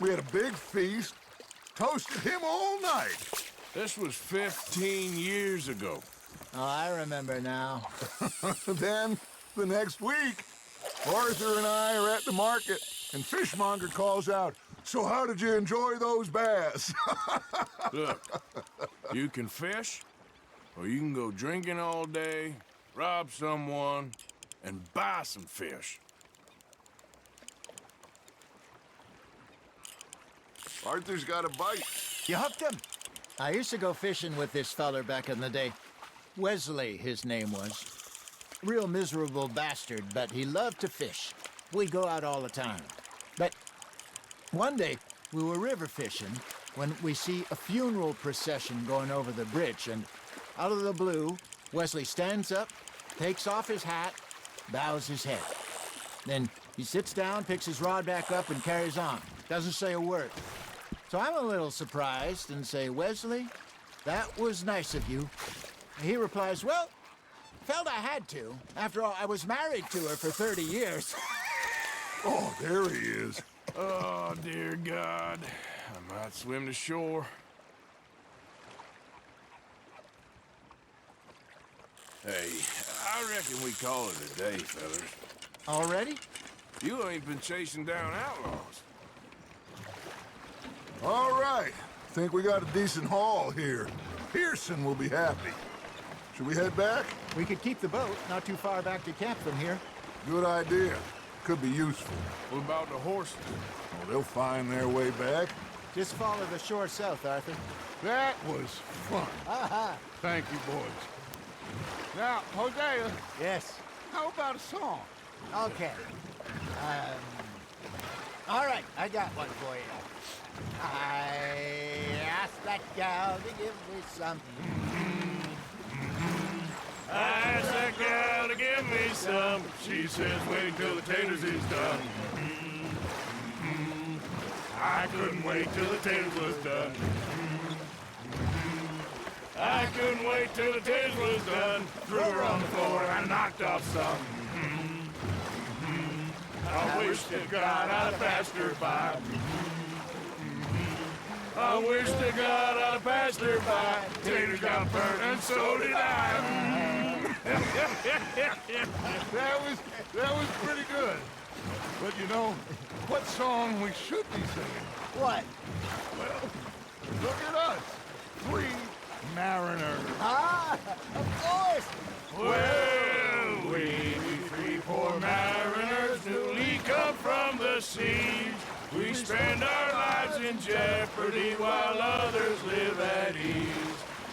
We had a big feast. Toasted him all night. This was 15 years ago. Oh, I remember now. Then, the next week, Arthur and I are at the market, and Fishmonger calls out, "So how did you enjoy those bass?" Look, you can fish, or you can go drinking all day, rob someone, and buy some fish. Arthur's got a bite. You hooked him. I used to go fishing with this feller back in the day. Wesley, his name was. Real miserable bastard, but he loved to fish. We'd go out all the time. But one day, we were river fishing when we see a funeral procession going over the bridge, and out of the blue, Wesley stands up, takes off his hat, bows his head. Then he sits down, picks his rod back up, and carries on. Doesn't say a word. So I'm a little surprised and say, "Wesley, that was nice of you." He replies, "Well, felt I had to. After all, I was married to her for 30 years. Oh, there he is. Oh, dear God. I might swim to shore. Hey, I reckon we call it a day, fellas. Already? You ain't been chasing down outlaws. All right. Think we got a decent haul here. Pearson will be happy. Should we head back? We could keep the boat not too far back to camp from here. Good idea. Could be useful. What about the horses? Well, they'll find their way back. Just follow the shore south, Arthur. That was fun. Aha! Thank you, boys. Now, Hosea. Yes? How about a song? Okay. All right, I got one for you. I asked that gal to give me some. I asked that gal to give me some. She says, wait till the taters is done. I couldn't wait till the taters was done. I couldn't wait till the taters was done. Threw her on the floor and I knocked off some. I wish to God I'd have passed her by. I wish to God I'd have passed her by. Taters got burnt and so did I. That was pretty good. But you know, what song we should be singing? What? Well, look at us. 3 mariners. Ah, of course. Well, we three poor mariners newly come from the seas. We spend our lives in jeopardy while others live at ease.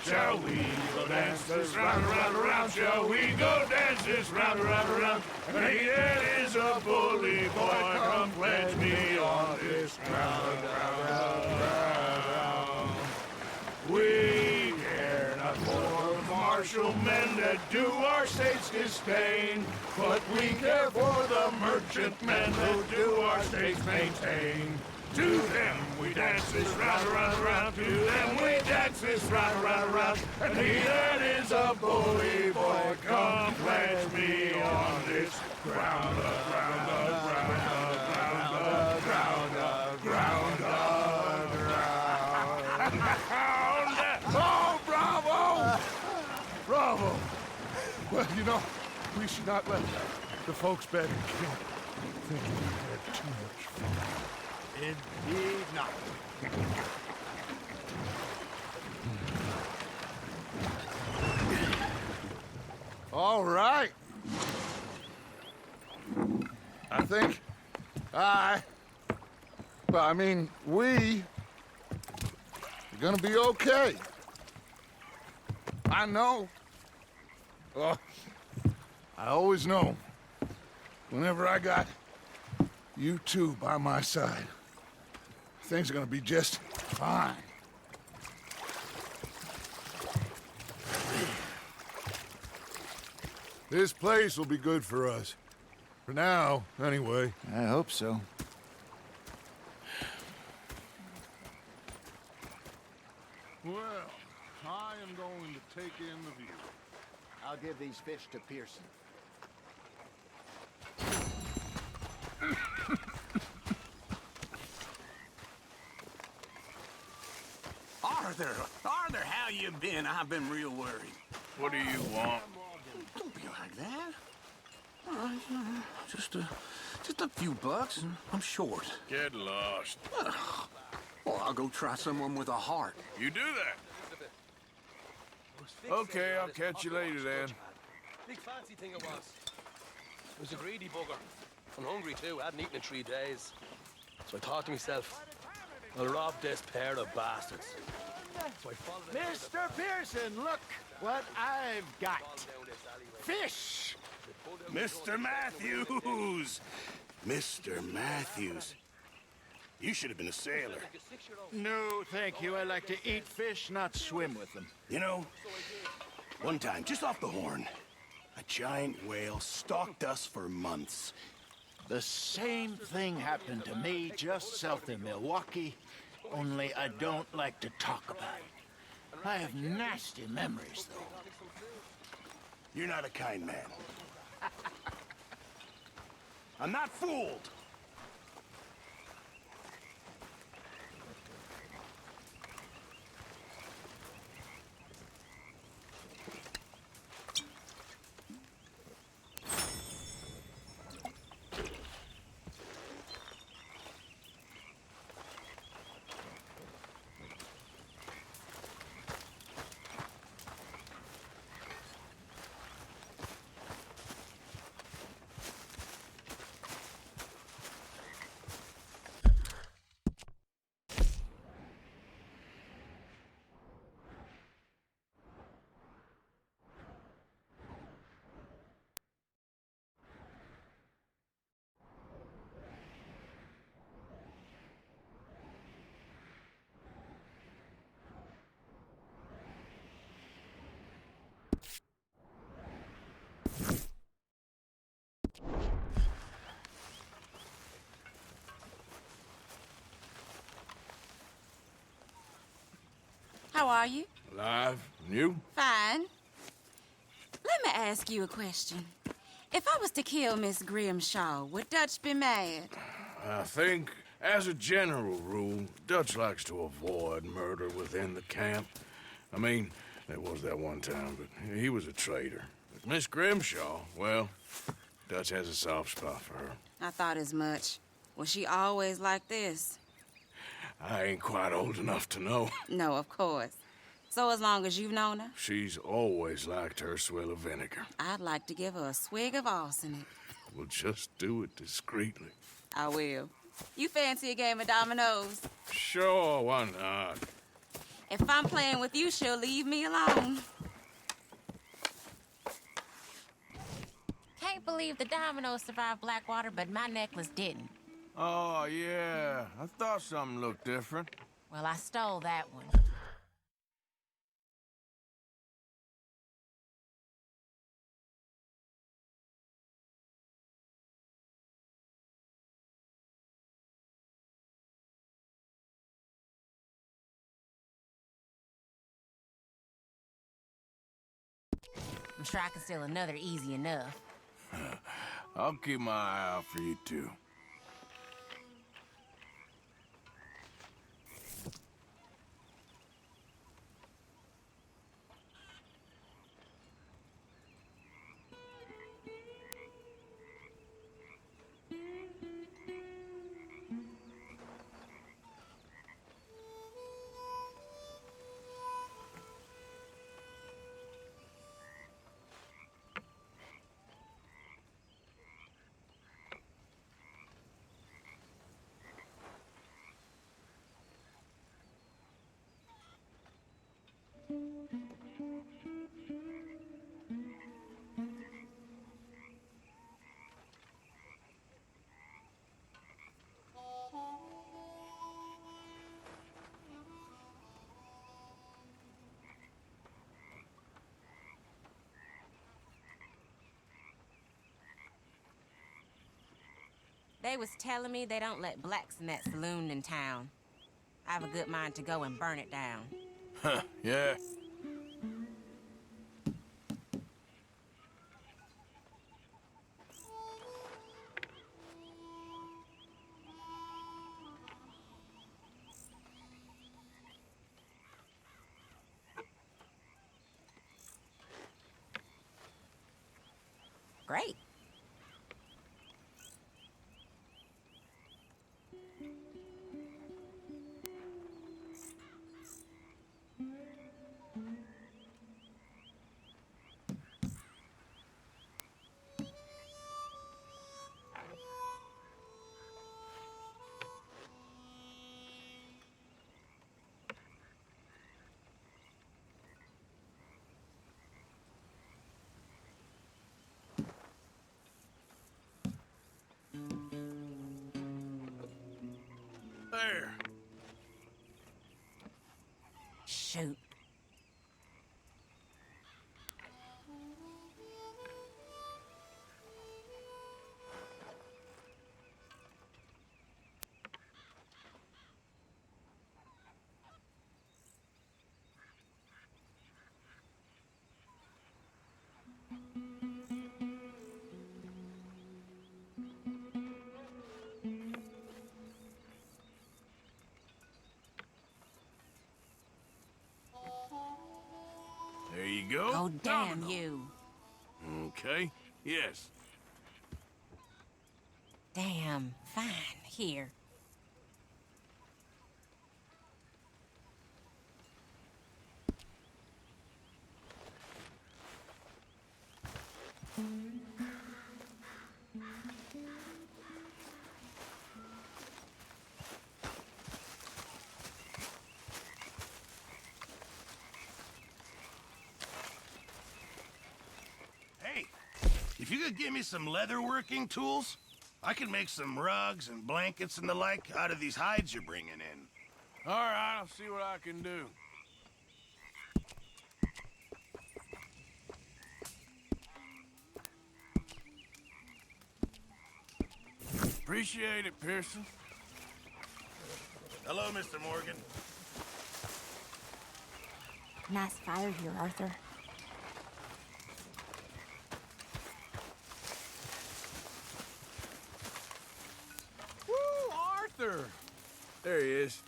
Shall we go dance this round, around, around? Shall we go dance this round, around, around? And he that is a bully boy, come pledge me on this ground, ground. We care not for martial men that do our states disdain, but we care for the merchant men who do our states maintain. To them we dance this round, around, around. To them we dance this round, around, around. And he that is a bully boy, come pledge me on this ground, ground, ground, ground, ground, ground, ground. Oh, bravo! Bravo! Well, you know, we should not let the folks back in camp think we had too much fun. Indeed not. All right. I think we are gonna be okay. I know. Oh, I always know. Whenever I got you two by my side, things are gonna be just fine. This place will be good for us. For now, anyway. I hope so. Well, I am going to take in the view. I'll give these fish to Pearson. Arthur, how you been? I've been real worried. What do you want? Don't be like that. All right, just a few bucks, and I'm short. Get lost. Well, I'll go try someone with a heart. You do that. Okay, I'll catch you later then. Big fancy thing it was. It was a greedy bugger. I'm hungry too. I hadn't eaten in 3 days. So I thought to myself, I'll rob this pair of bastards. So I followed it. Mr. Pearson, look what I've got. Fish! Mr. Matthews! Mr. Matthews. You should have been a sailor. No, thank you. I like to eat fish, not swim with them. You know, one time, just off the Horn, a giant whale stalked us for months. The same thing happened to me just south of Milwaukee, only I don't like to talk about it. I have nasty memories, though. You're not a kind man. I'm not fooled. How are you? Alive. And you? Fine. Let me ask you a question. If I was to kill Miss Grimshaw, would Dutch be mad? I think, as a general rule, Dutch likes to avoid murder within the camp. I mean, there was that one time, but he was a traitor. But Miss Grimshaw, well, Dutch has a soft spot for her. I thought as much. Was she always like this? I ain't quite old enough to know. No, of course. So as long as you've known her? She's always liked her swill of vinegar. I'd like to give her a swig of arsenic. We'll just do it discreetly. I will. You fancy a game of dominoes? Sure, why not? If I'm playing with you, she'll leave me alone. Can't believe the dominoes survived Blackwater, but my necklace didn't. Oh, yeah. I thought something looked different. Well, I stole that one. I'm sure I can steal another easy enough. I'll keep my eye out for you, too. They was telling me they don't let blacks in that saloon in town. I have a good mind to go and burn it down. Huh, yeah. Great. There. Shoot. There you go. Oh, damn you. Okay, yes. Damn, fine, here. Hey, if you could give me some leatherworking tools, I can make some rugs and blankets and the like out of these hides you're bringing in. All right, I'll see what I can do. Appreciate it, Pearson. Hello, Mr. Morgan. Nice fire here, Arthur. Woo, Arthur! There he is.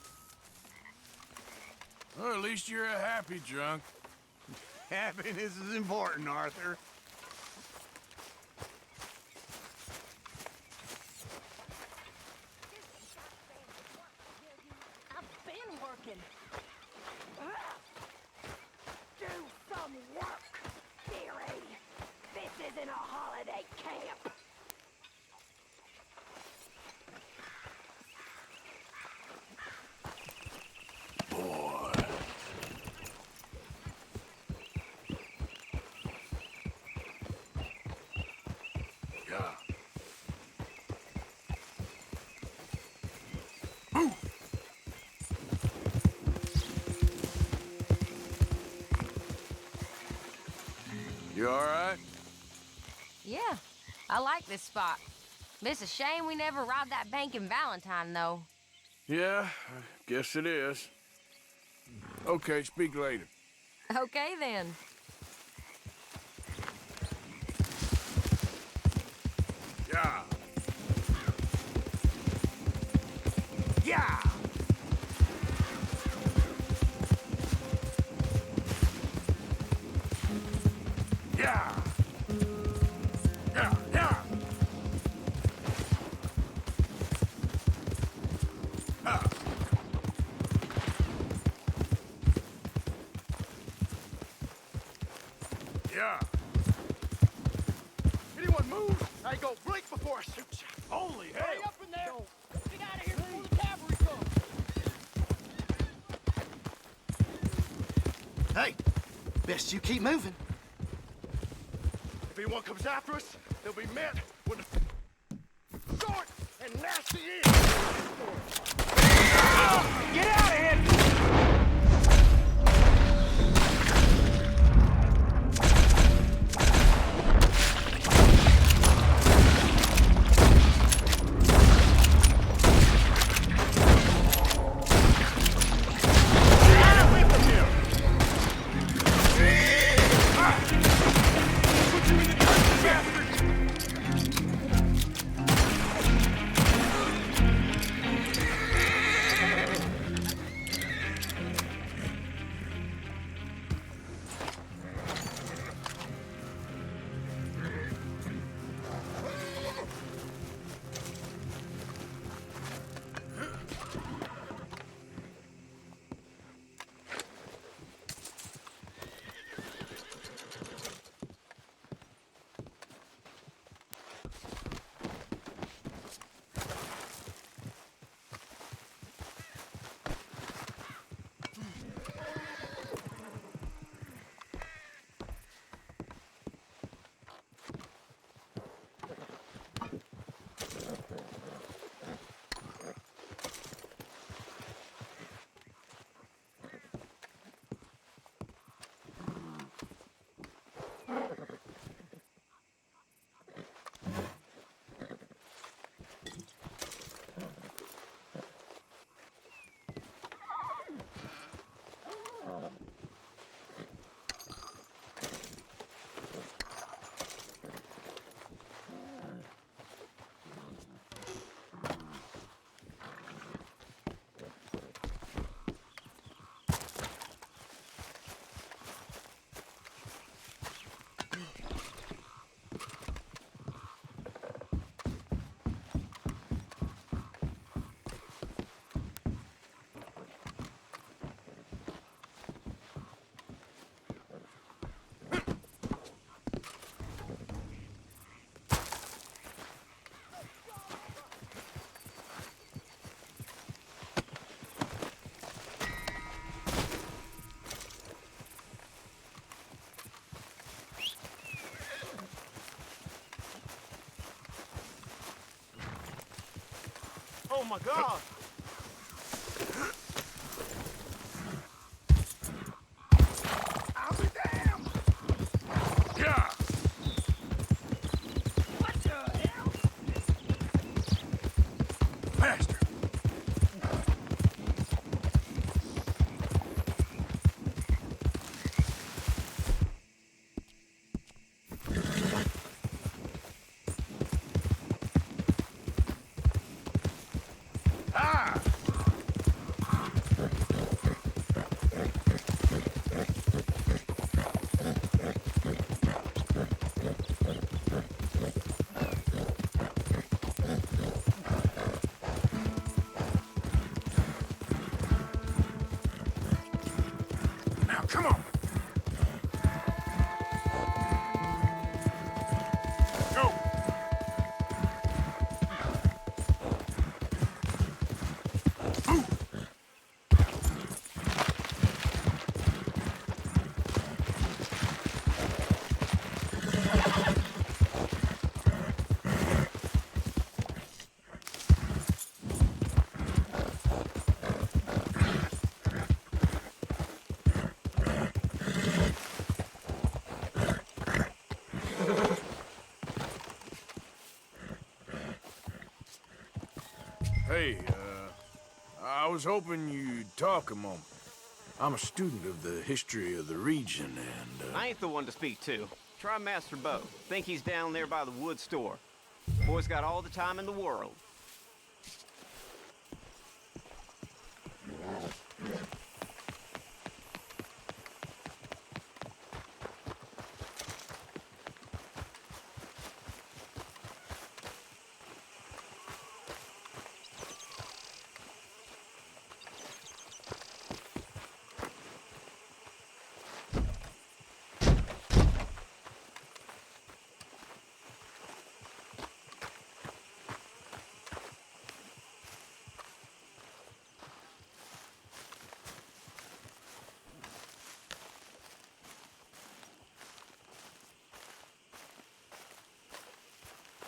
Well, at least you're a happy drunk. Happiness is important, Arthur. I've been working. You all right? Yeah, I like this spot. It's a shame we never robbed that bank in Valentine, though. Yeah, I guess it is. Okay, speak later. Okay, then. Yeah. Yeah! Yeah! Yeah, yeah! Yeah! Anyone move? I go blink before I shoot you. Holy hell! Hurry up in there! Get out of here before the cavalry comes! Hey, best you keep moving. If anyone comes after us, they'll be met with a short and nasty end. Get out of here! Oh my God! I'll be damned! Yeah! What the hell? Faster! Ah! Hey, I was hoping you'd talk a moment. I'm a student of the history of the region, and, I ain't the one to speak to. Try Master Beau. Think he's down there by the wood store. Boy's got all the time in the world.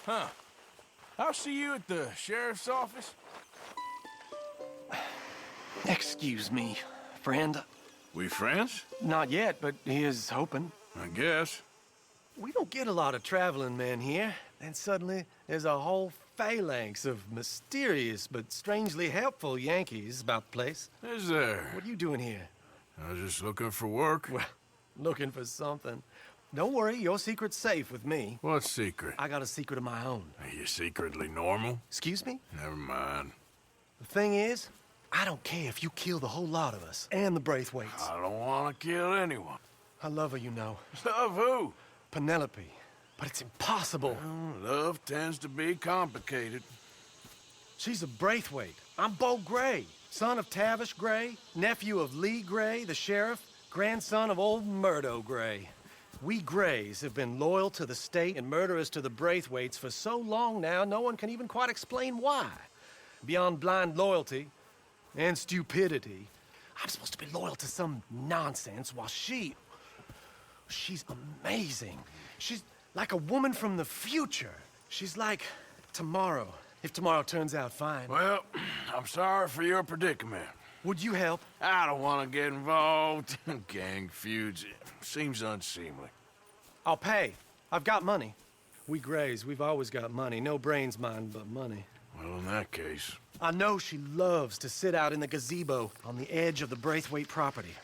Huh. I'll see you at the sheriff's office. Excuse me, friend. We friends? Not yet, but he is hoping. I guess. We don't get a lot of traveling men here, and suddenly there's a whole phalanx of mysterious but strangely helpful Yankees about the place. Is there? What are you doing here? I was just looking for work. Well, looking for something. Don't worry, your secret's safe with me. What secret? I got a secret of my own. Are you secretly normal? Excuse me? Never mind. The thing is, I don't care if you kill the whole lot of us, and the Braithwaites. I don't want to kill anyone. I love her, you know. Love who? Penelope. But it's impossible. Well, love tends to be complicated. She's a Braithwaite. I'm Beau Gray, son of Tavish Gray, nephew of Lee Gray, the sheriff, grandson of old Murdo Gray. We Grays have been loyal to the state and murderous to the Braithwaites for so long now, no one can even quite explain why. Beyond blind loyalty and stupidity, I'm supposed to be loyal to some nonsense while she's amazing. She's like a woman from the future. She's like tomorrow, if tomorrow turns out fine. Well, I'm sorry for your predicament. Would you help? I don't want to get involved in gang feuds. It seems unseemly. I'll pay. I've got money. We Grays, we've always got money. No brains, mind, but money. Well, in that case... I know she loves to sit out in the gazebo on the edge of the Braithwaite property.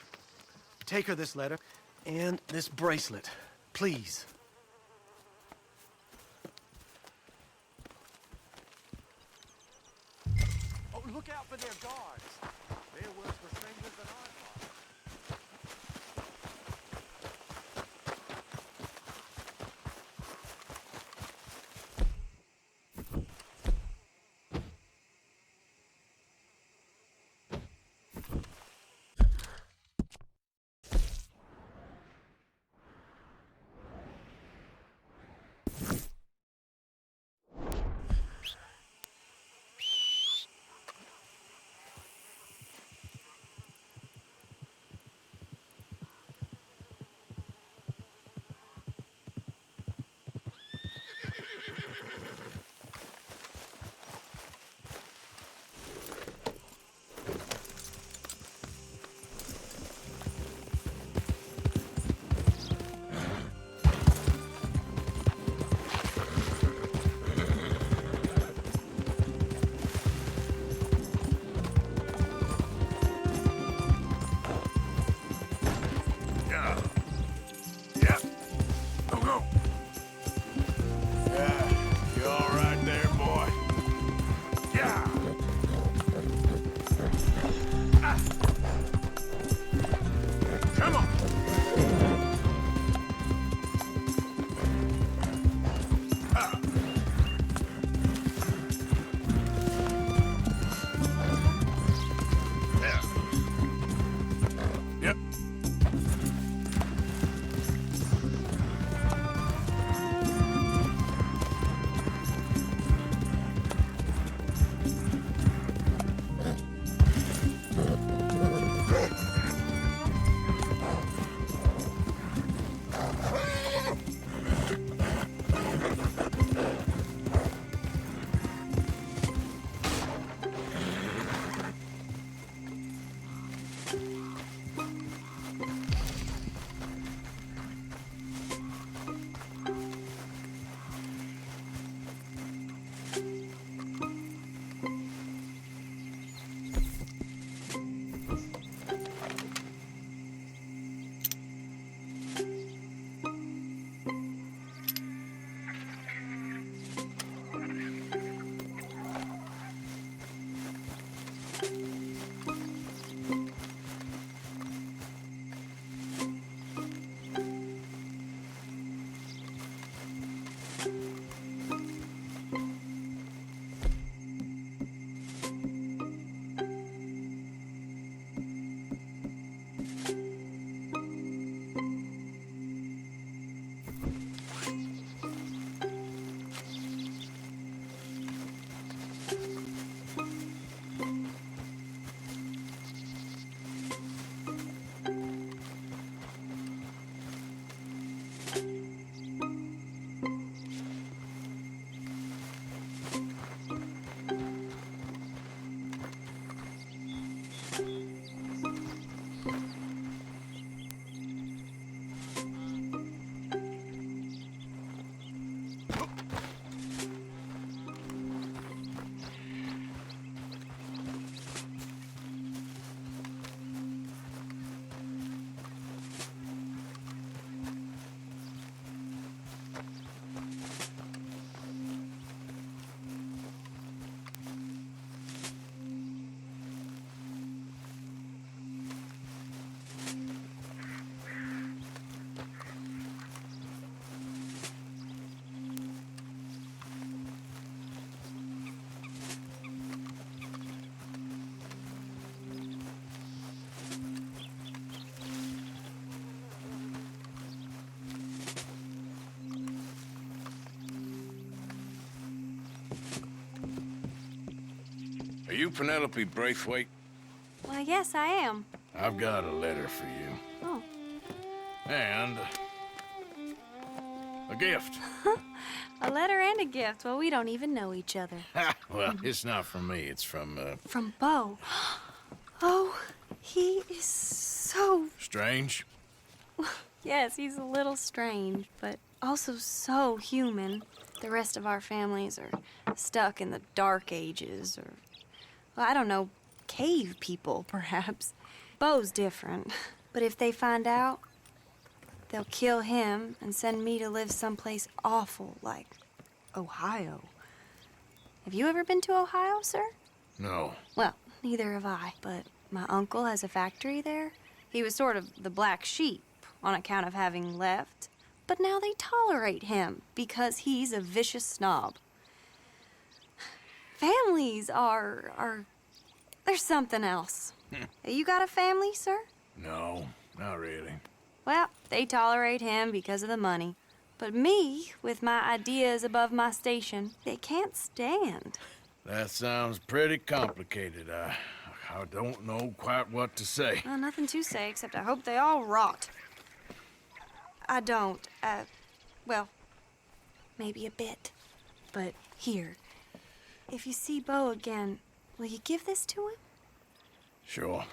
Take her this letter and this bracelet, please. Oh, look out for their guards. They're worse for strangers than I thought. you Penelope Braithwaite? Well, yes, I am. I've got a letter for you. Oh. And a gift. A letter and a gift. Well, we don't even know each other. Well, it's not from me. It's from, From Beau. Oh, he is so... Strange? Yes, he's a little strange, but also so human. The rest of our families are stuck in the Dark Ages, or, well, I don't know, cave people, perhaps. Beau's different, but if they find out, they'll kill him and send me to live someplace awful like Ohio. Have you ever been to Ohio, sir? No. Well, neither have I, but my uncle has a factory there. He was sort of the black sheep on account of having left, but now they tolerate him because he's a vicious snob. Families are there's something else. You got a family, sir? No, not really. Well, they tolerate him because of the money. But me, with my ideas above my station, they can't stand. That sounds pretty complicated. I don't know quite what to say. Well, nothing to say, except I hope they all rot. I don't, well, maybe a bit. But here, if you see Beau again, will you give this to him? Sure.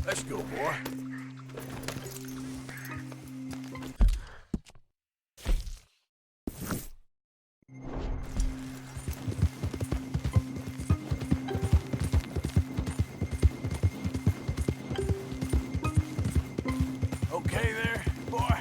Let's go, boy. Okay there, boy?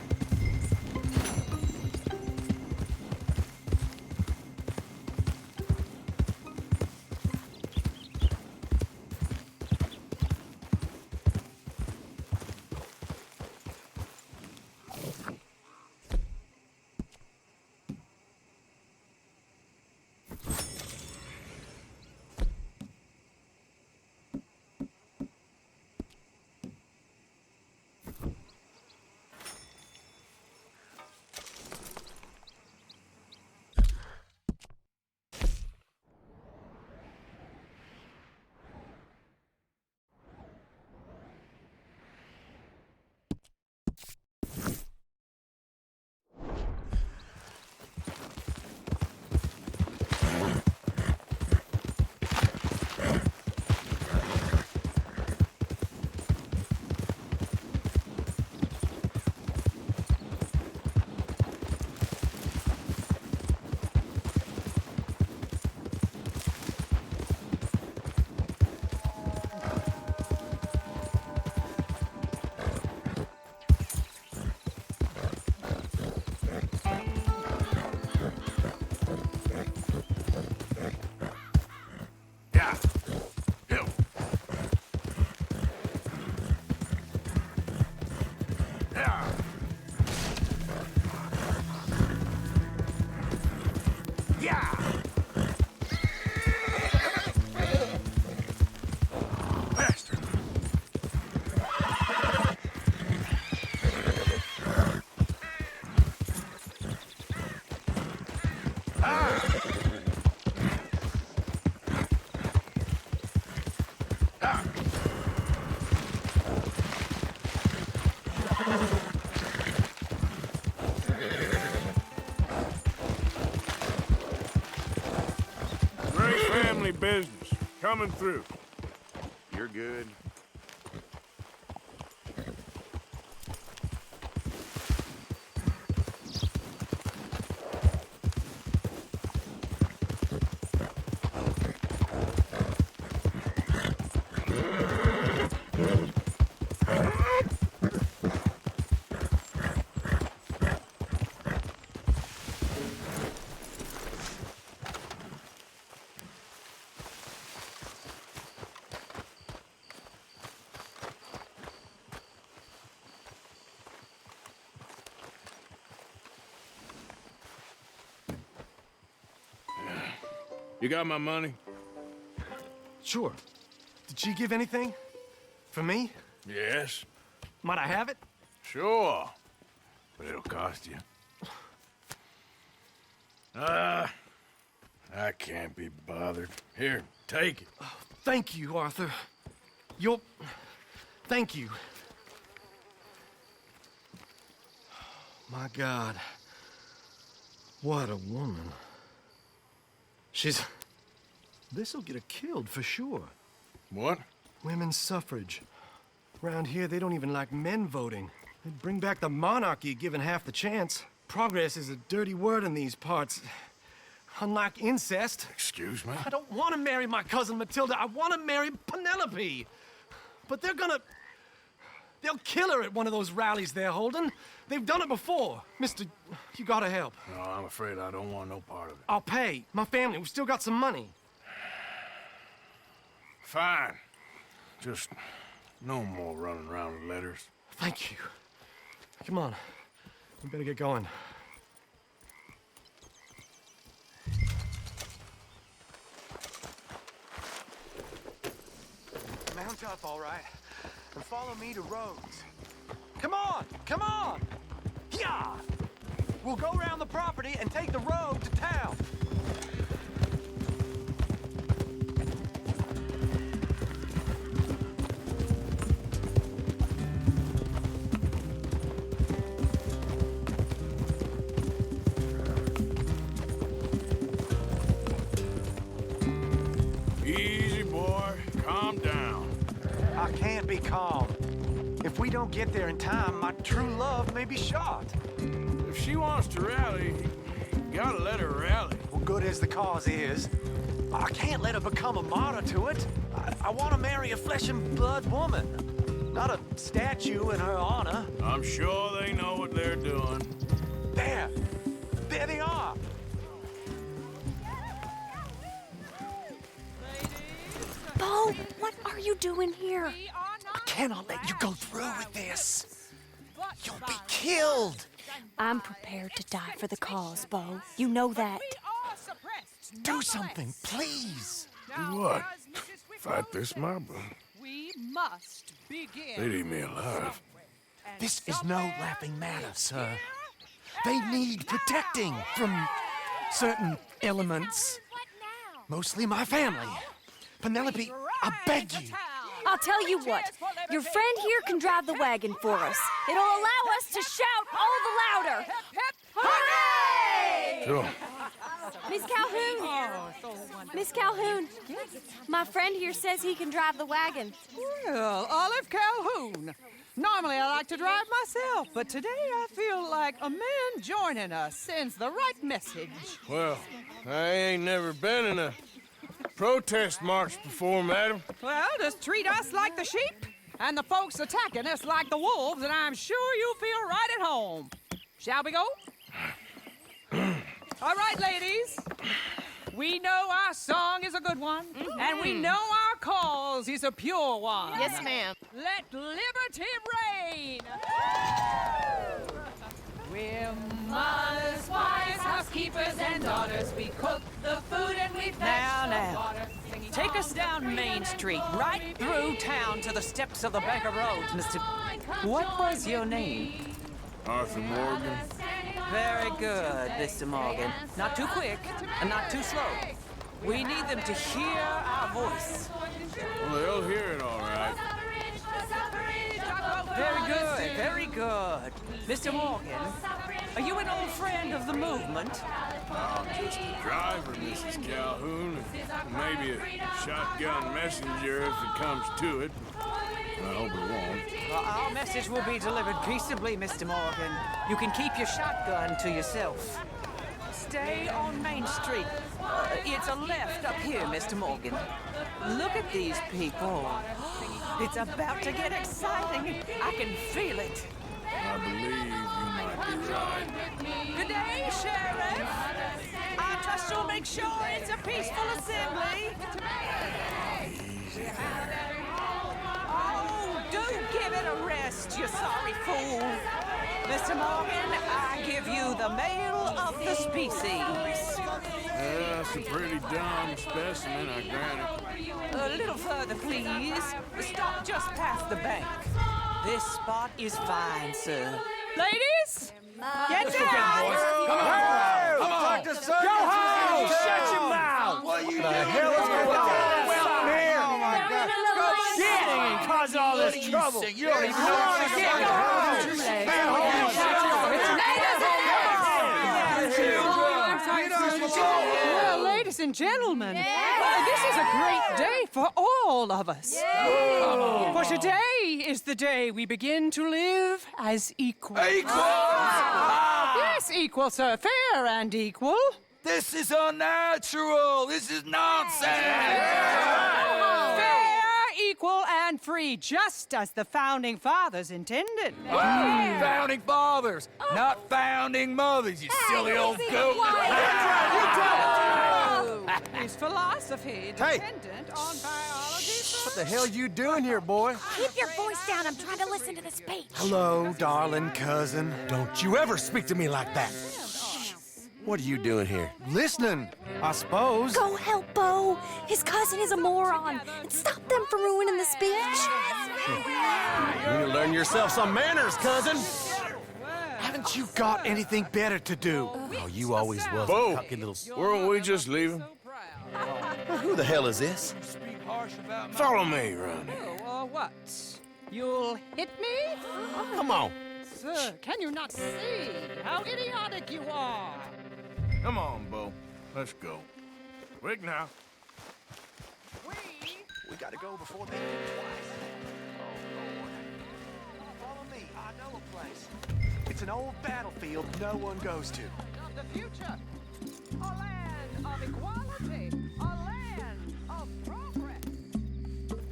business. Coming through. You're good. You got my money? Sure. Did she give anything? For me? Yes. Might I have it? Sure. But it'll cost you. I can't be bothered. Here, take it. Oh, thank you, Arthur. Thank you. My God. What a woman. This'll get her killed for sure. What? Women's suffrage. Around here, they don't even like men voting. They'd bring back the monarchy given half the chance. Progress is a dirty word in these parts. Unlike incest. Excuse me? I don't want to marry my cousin Matilda. I want to marry Penelope. But they'll kill her at one of those rallies they're holding. They've done it before. Mister, you gotta help. No, I'm afraid I don't want no part of it. I'll pay. My family, we've still got some money. Fine. Just no more running around with letters. Thank you. Come on. We better get going. Mount up, all right, and follow me to Rhodes. Come on! Come on! Yeah! We'll go around the property and take the road to town. Easy, boy. Calm down. I can't be calm. If we don't get there in time, my true love may be shot. If she wants to rally, you gotta let her rally. Well, good as the cause is, I can't let her become a martyr to it. I want to marry a flesh and blood woman, not a statue in her honor. I'm sure they know what they're doing. There they are. Beau, what are you doing here? I cannot let you go through with this. You'll be killed. I'm prepared to die for the cause, Beau. You know that. Do something, please. Do what? Fight this mob? We must begin. They'd eat me alive. This is no laughing matter, sir. They need protecting from certain elements. Mostly my family. Penelope, I beg you. I'll tell you what. Your friend here can drive the wagon for us. It'll allow us to shout all the louder. Hooray! Sure. Miss Calhoun! Miss Calhoun, my friend here says he can drive the wagon. Well, Olive Calhoun. Normally I like to drive myself, but today I feel like a man joining us sends the right message. Well, I ain't never been in a protest march before, madam. Well, just treat us like the sheep, and the folks attacking us like the wolves, and I'm sure you'll feel right at home. Shall we go? All right, ladies. We know our song is a good one, and we know our cause is a pure one. Yes, ma'am. Let liberty reign. We're mothers, wives, housekeepers, and daughters. We cook the food and we fetch the water. Take us down Main Street, right through town to the steps of the Bank of Rhodes, Mr. What was your name? Arthur Morgan. Very good, Mr. Morgan. Not too quick and not too slow. We need them to hear our voice. Well, they'll hear it all right. Very good, very good. Mr. Morgan, are you an old friend of the movement? I'm just a driver, Mrs. Calhoun, and maybe a shotgun messenger if it comes to it. I hope it won't. Well, our message will be delivered peaceably, Mr. Morgan. You can keep your shotgun to yourself. Stay on Main Street. It's a left up here, Mr. Morgan. Look at these people. It's about to get exciting. I can feel it. I believe you might be right. Good day, Sheriff. I trust you'll make sure it's a peaceful assembly. Easy. Oh, do give it a rest, you sorry fool. Mr. Morgan, I give you the male of the species. That's a pretty dumb specimen, I grant it. A little further, please. Stop just past the bank. This spot is fine, sir. Ladies, get down! Come on! Go home! Shut your mouth! What are you doing? The hell is going on? Well, here! Oh, my God. Go shit! And cause all this trouble. You don't even know what you're saying. Go home! Well, ladies and gentlemen, this is a great day for all of us. For today is the day we begin to live as equals. Yes, equal, sir. Fair and equal. This is unnatural. This is nonsense. Fair, equal, and free, just as the Founding Fathers intended. Founding fathers, not founding mothers, you silly old goat. Is philosophy dependent on biology? What the hell you doing here, boy? Keep your voice down. I'm trying to listen to the speech. Hello, darling cousin. Don't you ever speak to me like that. What are you doing here? Listening, I suppose. Go help Beau. His cousin is a moron. And stop them from ruining the speech. You need to learn yourself some manners, cousin. Haven't you got anything better to do? Oh, you always was Beau, a cocky little... weren't we just leaving? Who the hell is this? Follow me, Ronnie. Oh, what? You'll hit me? Oh, come on. Sir, can you not see how idiotic you are? Come on, Beau. Let's go. Quick now. We gotta go before they think twice. Oh, Lord. Follow me. I know a place. It's an old battlefield no one goes to. Of the future. A land of equality. A land of progress.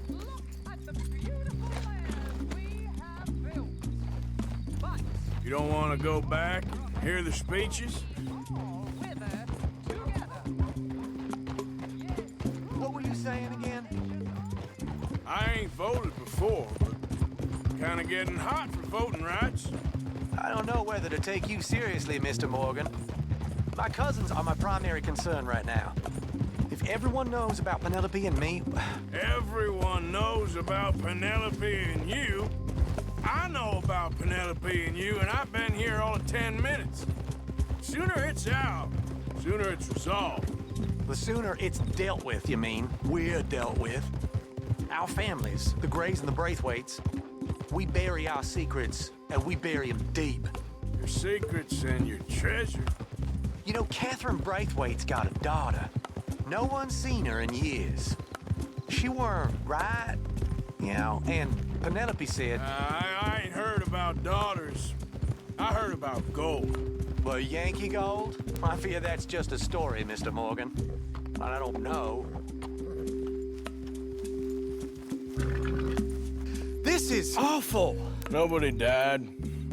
Look at the beautiful land we have built. But You don't want to go back? Hear the speeches? What were you saying again? I ain't voted before, but kind of getting hot for voting rights. I don't know whether to take you seriously, Mr. Morgan. My cousins are my primary concern right now. If everyone knows about Penelope and me... Everyone knows about Penelope and you. I know about Penelope and you, and I've been here all of 10 minutes. Sooner it's out, sooner it's resolved. The sooner it's dealt with, you mean? We're dealt with. Our families, the Grays and the Braithwaites, we bury our secrets, and we bury them deep. Your secrets and your treasure. You know, Catherine Braithwaite's got a daughter. No one's seen her in years. She weren't right, you know, and Penelope said... I ain't heard about daughters. I heard about gold. Well, Yankee gold? I fear that's just a story, Mr. Morgan. I don't know. This is awful. Nobody died.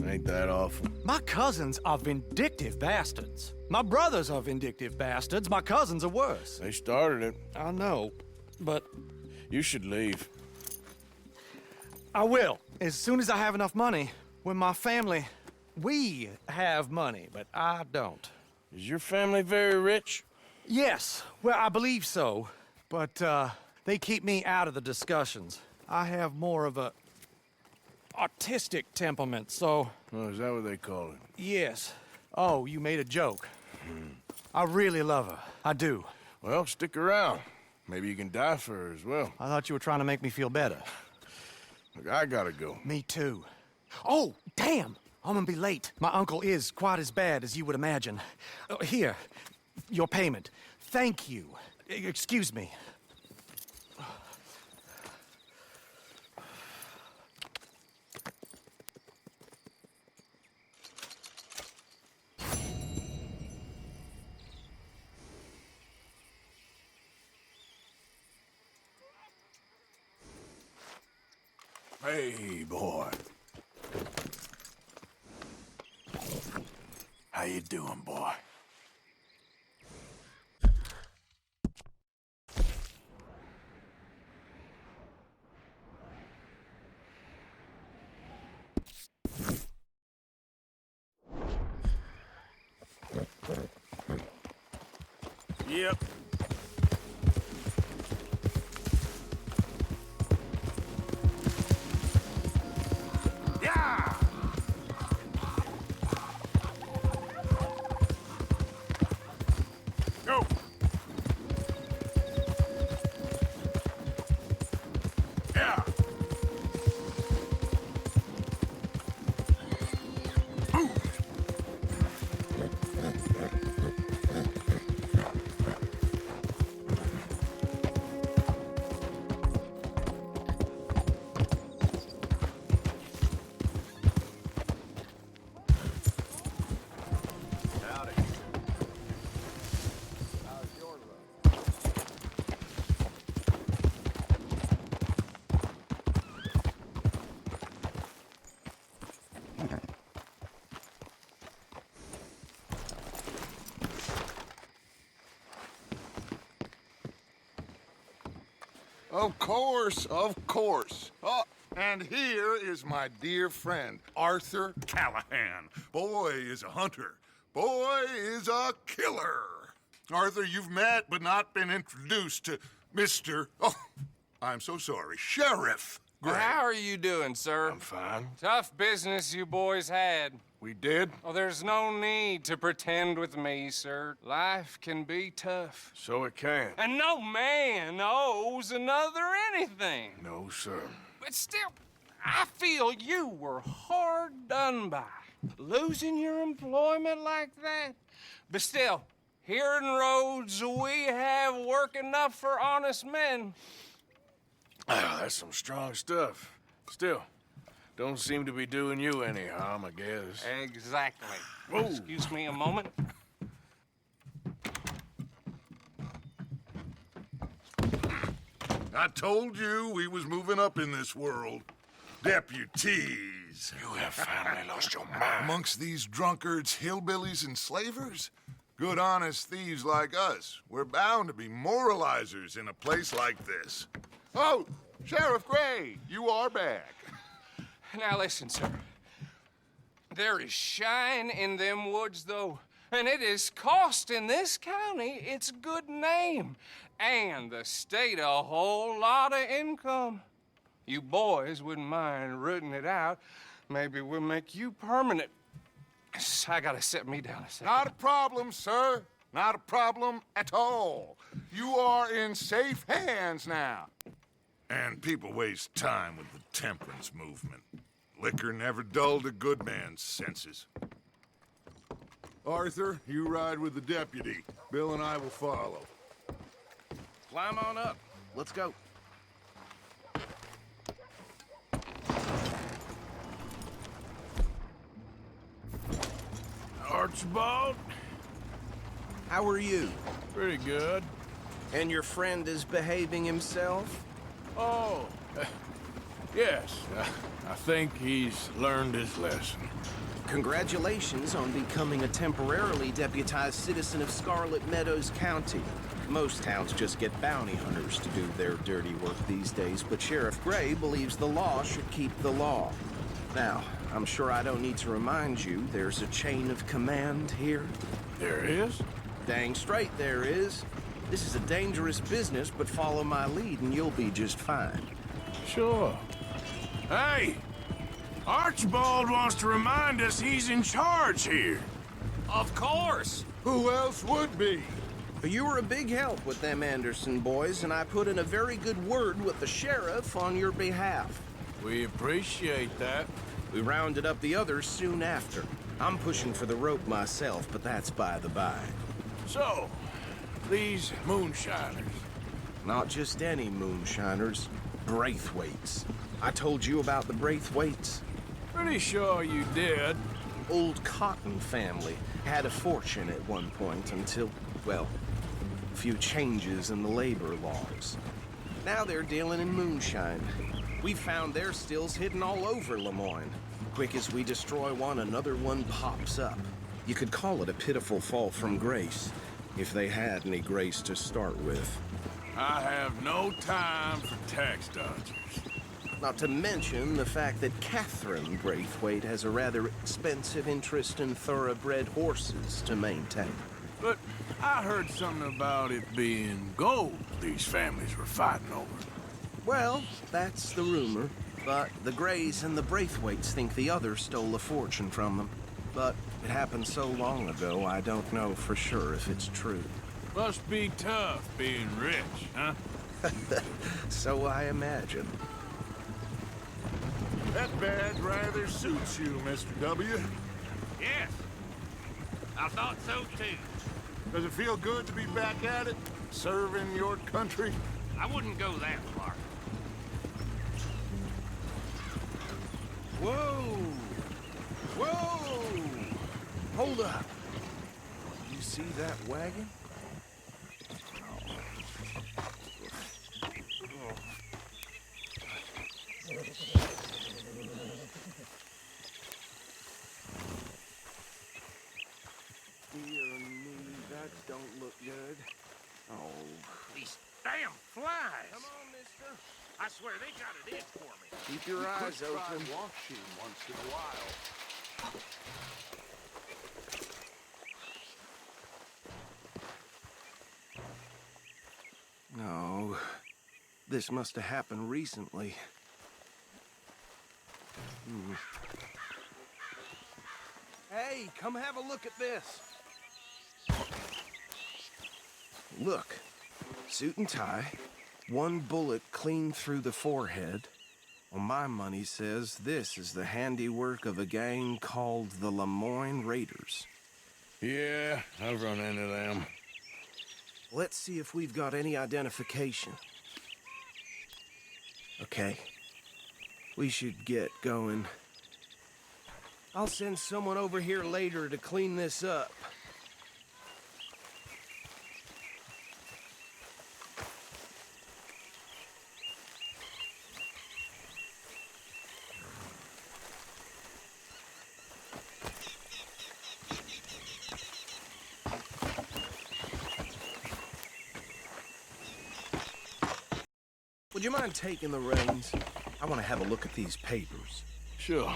Ain't that awful? My cousins are vindictive bastards. My brothers are vindictive bastards. My cousins are worse. They started it. I know, but... You should leave. I will, as soon as I have enough money. When my family... We have money, but I don't. Is your family very rich? Yes, well, I believe so. But, they keep me out of the discussions. I have more of a... artistic temperament, so... Oh, is that what they call it? Yes. Oh, you made a joke. I really love her. I do. Well, stick around. Maybe you can die for her as well. I thought you were trying to make me feel better. Look, I gotta go. Me too. Oh, damn! I'm gonna be late. My uncle is quite as bad as you would imagine. Here, your payment. Thank you. Excuse me. Hey, boy. How you doing, boy? Yep. Yeah! Go! Yeah! Of course, of course. Oh, and here is my dear friend, Arthur Callahan. Boy is a hunter. Boy is a killer. Arthur, you've met but not been introduced to Mr. Oh, I'm so sorry, Sheriff Gray. How are you doing, sir? I'm fine. Tough business you boys had. We did? Oh, there's no need to pretend with me, sir. Life can be tough. So it can. And no man owes another anything. No, sir. But still, I feel you were hard done by. Losing your employment like that. But still, here in Rhodes, we have work enough for honest men. That's some strong stuff. Still, don't seem to be doing you any harm, I guess. Exactly. Whoa. Excuse me a moment. I told you we was moving up in this world. Deputies. You have finally lost your mind. Amongst these drunkards, hillbillies, and slavers? Good, honest thieves like us. We're bound to be moralizers in a place like this. Oh, Sheriff Gray, you are back. Now listen, sir. There is shine in them woods, though, and it is costing this county its good name and the state a whole lot of income. You boys wouldn't mind rooting it out. Maybe we'll make you permanent. I gotta sit me down a second. Not a problem, sir. Not a problem at all. You are in safe hands now. And people waste time with the temperance movement. Liquor never dulled a good man's senses. Arthur, you ride with the deputy. Bill and I will follow. Climb on up. Let's go. Archibald? How are you? Pretty good. And your friend is behaving himself? Oh, yes. I think he's learned his lesson. Congratulations on becoming a temporarily deputized citizen of Scarlet Meadows County. Most towns just get bounty hunters to do their dirty work these days, but Sheriff Gray believes the law should keep the law. Now, I'm sure I don't need to remind you there's a chain of command here. There is? Dang straight there is. This is a dangerous business, but follow my lead and you'll be just fine. Sure. Hey! Archibald wants to remind us he's in charge here. Of course! Who else would be? You were a big help with them Anderson boys, and I put in a very good word with the sheriff on your behalf. We appreciate that. We rounded up the others soon after. I'm pushing for the rope myself, but that's by the by. So, these moonshiners. Not just any moonshiners, Braithwaites. I told you about the Braithwaites? Pretty sure you did. Old Cotton family had a fortune at one point until, well, a few changes in the labor laws. Now they're dealing in moonshine. We found their stills hidden all over Lemoyne. Quick as we destroy one, another one pops up. You could call it a pitiful fall from grace, if they had any grace to start with. I have no time for tax dodgers. Not to mention the fact that Catherine Braithwaite has a rather expensive interest in thoroughbred horses to maintain. But I heard something about it being gold these families were fighting over. Well, that's the rumor. But the Greys and the Braithwaites think the others stole a fortune from them. But it happened so long ago, I don't know for sure if it's true. Must be tough being rich, huh? So I imagine. That badge rather suits you, Mr. W. Yes. I thought so, too. Does it feel good to be back at it? Serving your country? I wouldn't go that far. Whoa! Whoa! Hold up. You see that wagon? Dear me, that don't look good. Oh. These damn flies! Come on, mister. I swear they got it in for me. Keep your eyes open. Washing once in a while. No. This must have happened recently. Hey, come have a look at this. Look. Suit and tie. One bullet clean through the forehead. Well, my money says this is the handiwork of a gang called the Lemoyne Raiders. Yeah, I've run into them. Let's see if we've got any identification. Okay. We should get going. I'll send someone over here later to clean this up. Would you mind taking the reins? I want to have a look at these papers. Sure.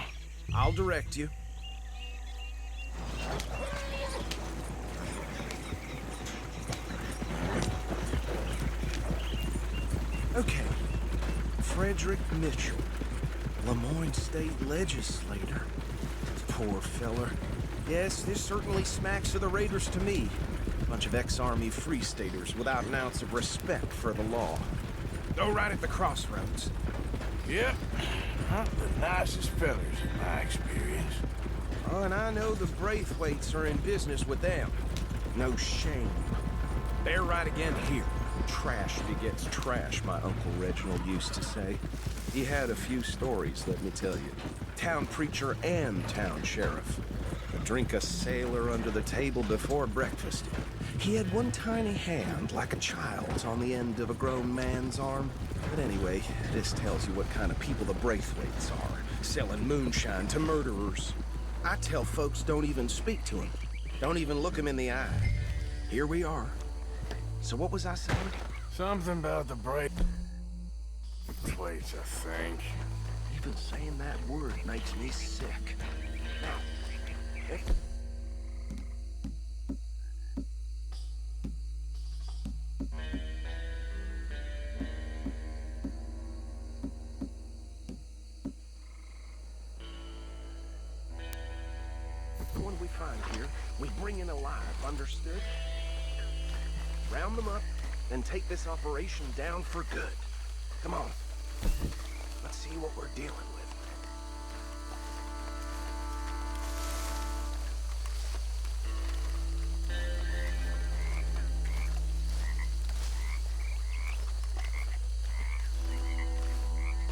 I'll direct you. Okay. Frederick Mitchell, Lemoyne State Legislator. Poor feller. Yes, this certainly smacks of the Raiders to me. Bunch of ex-Army Free Staters without an ounce of respect for the law. Go right at the crossroads. Yep. Not the nicest fellers in my experience. Oh, and I know the Braithwaites are in business with them. No shame. They're right again here. Trash begets trash, my Uncle Reginald used to say. He had a few stories, let me tell you. Town preacher and town sheriff. Drink a sailor under the table before breakfast. He had one tiny hand, like a child's, on the end of a grown man's arm. But anyway, this tells you what kind of people the Braithwaites are, selling moonshine to murderers. I tell folks don't even speak to him. Don't even look him in the eye. Here we are. So what was I saying? Something about the Braithwaites, I think. Even saying that word makes me sick. Now, the one we find here, we bring in alive, understood? Round them up, then take this operation down for good. Come on. Let's see what we're dealing with.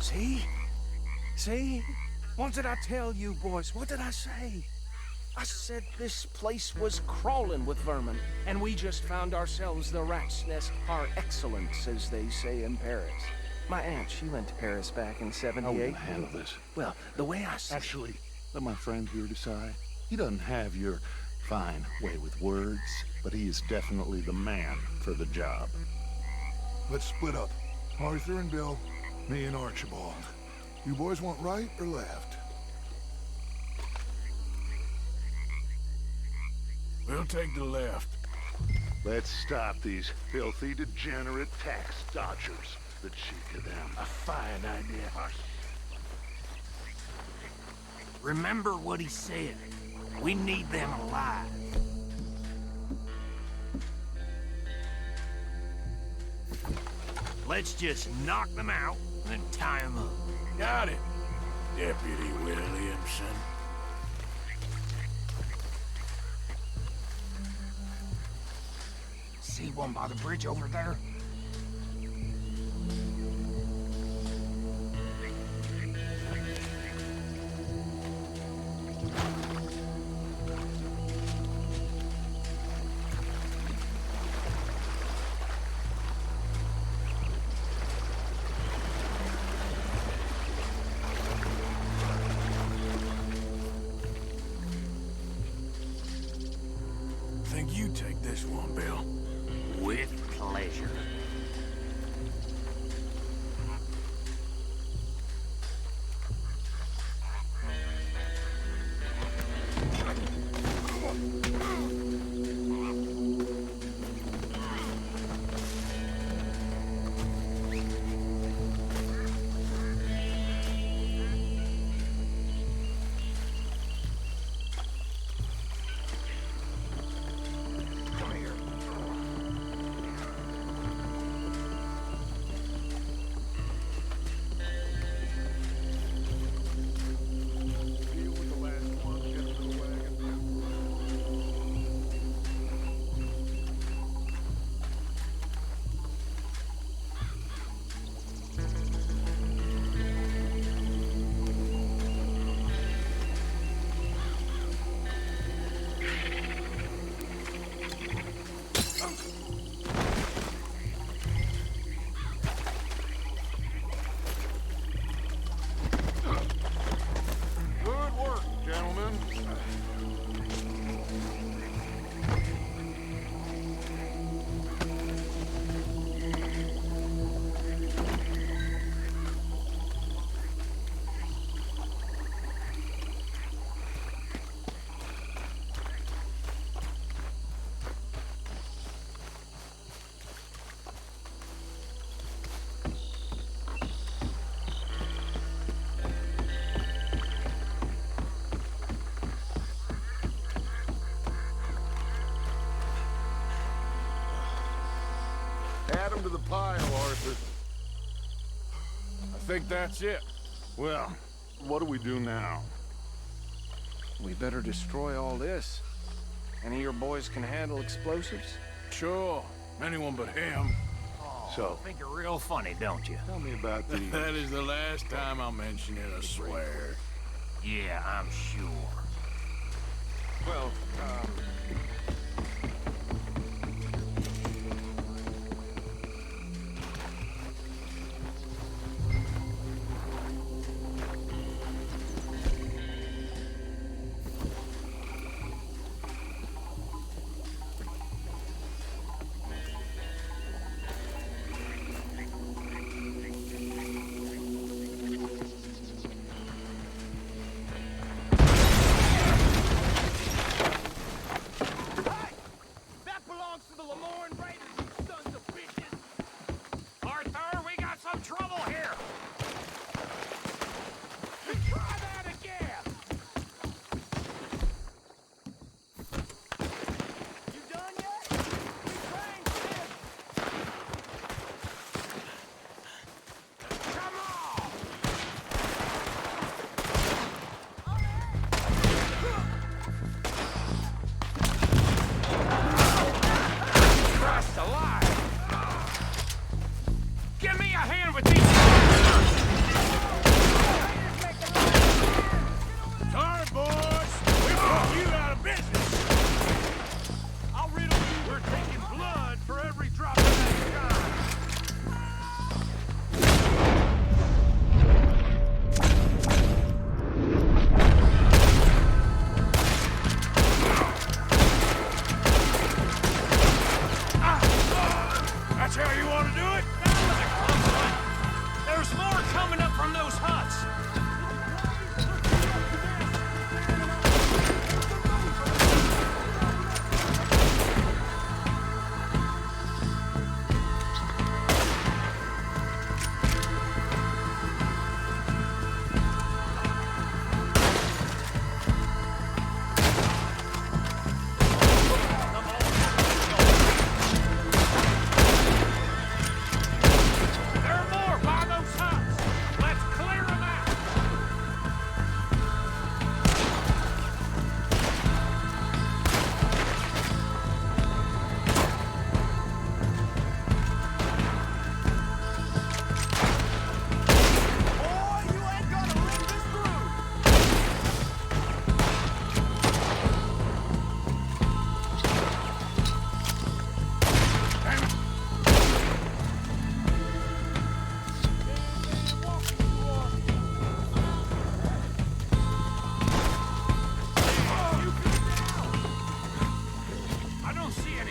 See? See? What did I tell you, boys? What did I say? I said this place was crawling with vermin, and we just found ourselves the rat's nest par excellence, as they say in Paris. My aunt, she went to Paris back in '78. How will you handle this? Well, the way I see... Actually, let my friend here decide. He doesn't have your fine way with words, but he is definitely the man for the job. Let's split up. Arthur and Bill, me and Archibald. You boys want right or left? We'll take the left. Let's stop these filthy, degenerate tax dodgers. The cheek of them. A fine idea. Remember what he said. We need them alive. Let's just knock them out and tie them up. Got it, Deputy Williamson. See one by the bridge over there? Think you take this one, Bill? With pleasure. Add them to the pile, Arthur. I think that's it. Well, what do we do now? We better destroy all this. Any of your boys can handle explosives? Sure. Anyone but him. So, Think you're real funny, don't you? tell me about these. That is the last time I'll mention it, I swear. Yeah, I'm sure. Well,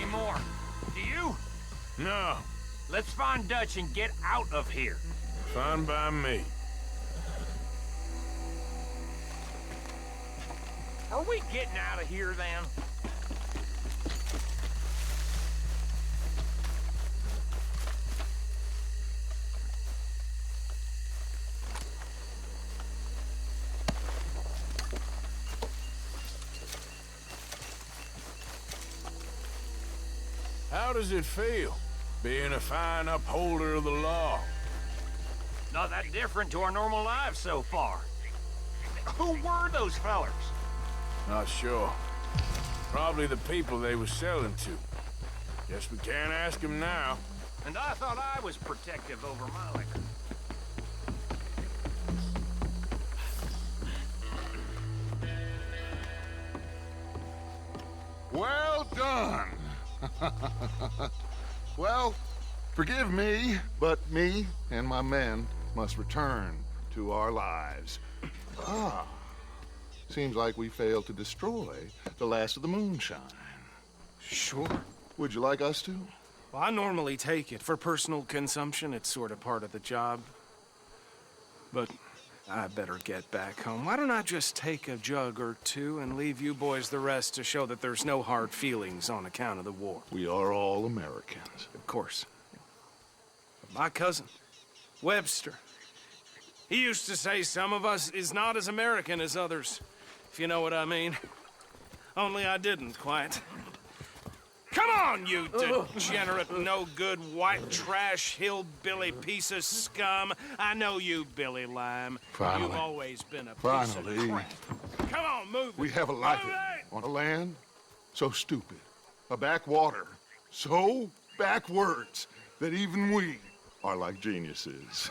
anymore. Do you? No. Let's find Dutch and get out of here. Fine by me. Are we getting out of here, then? How does it feel, being a fine upholder of the law? Not that different to our normal lives so far. Who were those fellers? Not sure. Probably the people they were selling to. Guess we can't ask them now. And I thought I was protective over my liquor. Well done. Well, forgive me, but me and my men must return to our lives. Ah, seems like we failed to destroy the last of the Moonshine. Sure. Would you like us to? Well, I normally take it. For personal consumption, it's sort of part of the job. But I better get back home. Why don't I just take a jug or two and leave you boys the rest to show that there's no hard feelings on account of the war? We are all Americans. Of course. But my cousin, Webster, he used to say some of us is not as American as others, if you know what I mean. Only I didn't quite. Come on, you degenerate, no-good, white trash, hillbilly piece of scum. I know you, Billy Lime. Finally. You've always been a piece of crap. Come on, move it. We have a life on a land so stupid, a backwater so backwards that even we are like geniuses.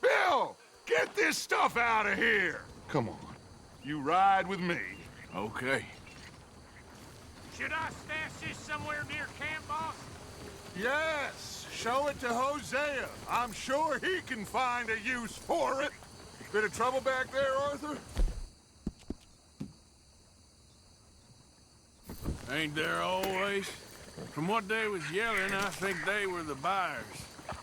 Bill, get this stuff out of here. Come on, you ride with me. Okay. Should I stash this somewhere near camp, boss? Yes, show it to Hosea. I'm sure he can find a use for it. Bit of trouble back there, Arthur? Ain't there always? From what they was yelling, I think they were the buyers.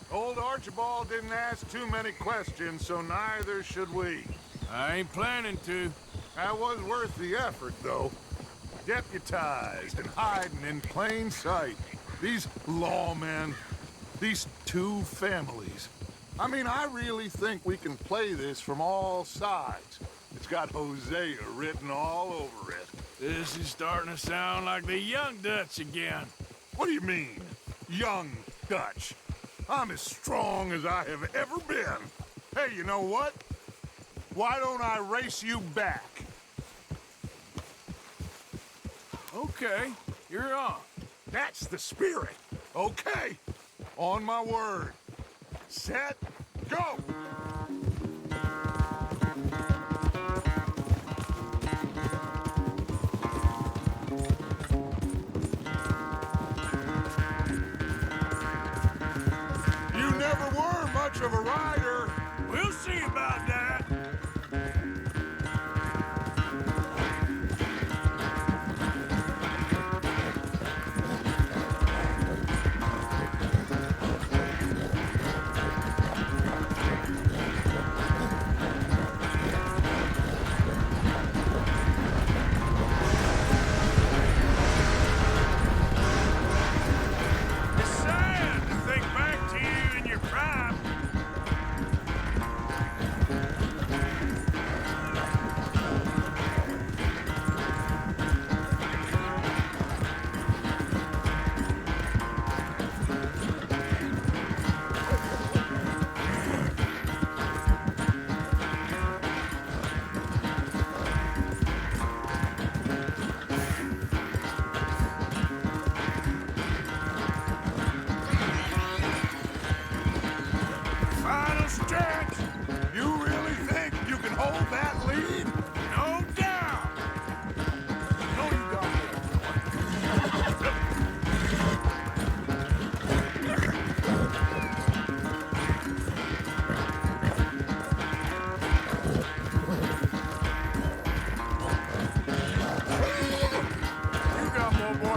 Old Archibald didn't ask too many questions, so neither should we. I ain't planning to. That was worth the effort, though. Deputized and hiding in plain sight. These lawmen, these two families. I mean, I really think we can play this from all sides. It's got Hosea written all over it. This is starting to sound like the young Dutch again. What do you mean, young Dutch? I'm as strong as I have ever been. Hey, you know what? Why don't I race you back? Okay, you're on. That's the spirit. Okay, on my word. Set, go! You never were much of a rider. We'll see about that.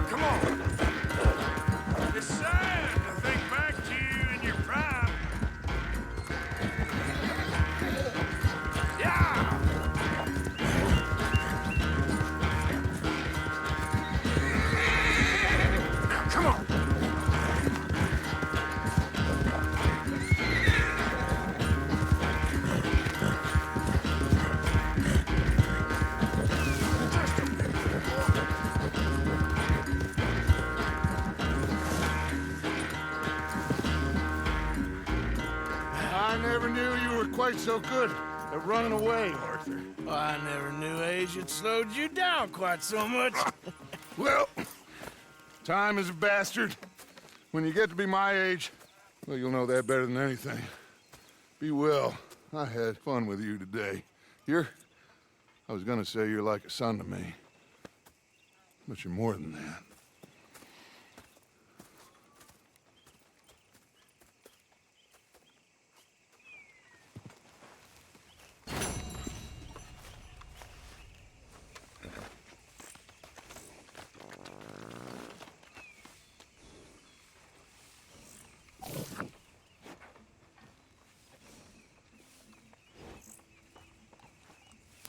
come on. It's sad to think back to you in your prime. Yeah! Come on. I never knew you were quite so good at running away, Arthur. I never knew age had slowed you down quite so much. Well, time is a bastard. When you get to be my age, well, you'll know that better than anything. Be well. I had fun with you today. I was gonna say you're like a son to me. But you're more than that.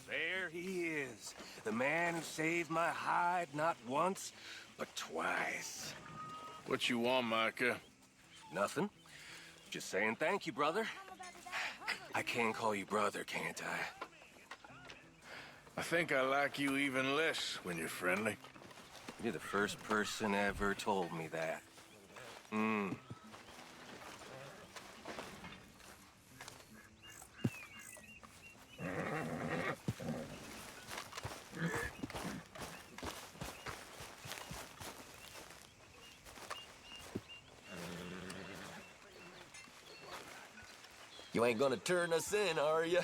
There he is, the man who saved my hide not once, but twice. What you want, Micah? Nothing. Just saying thank you, brother. I can call you brother, can't I? I think I like you even less when you're friendly. You're the first person ever told me that. You ain't gonna turn us in, are you?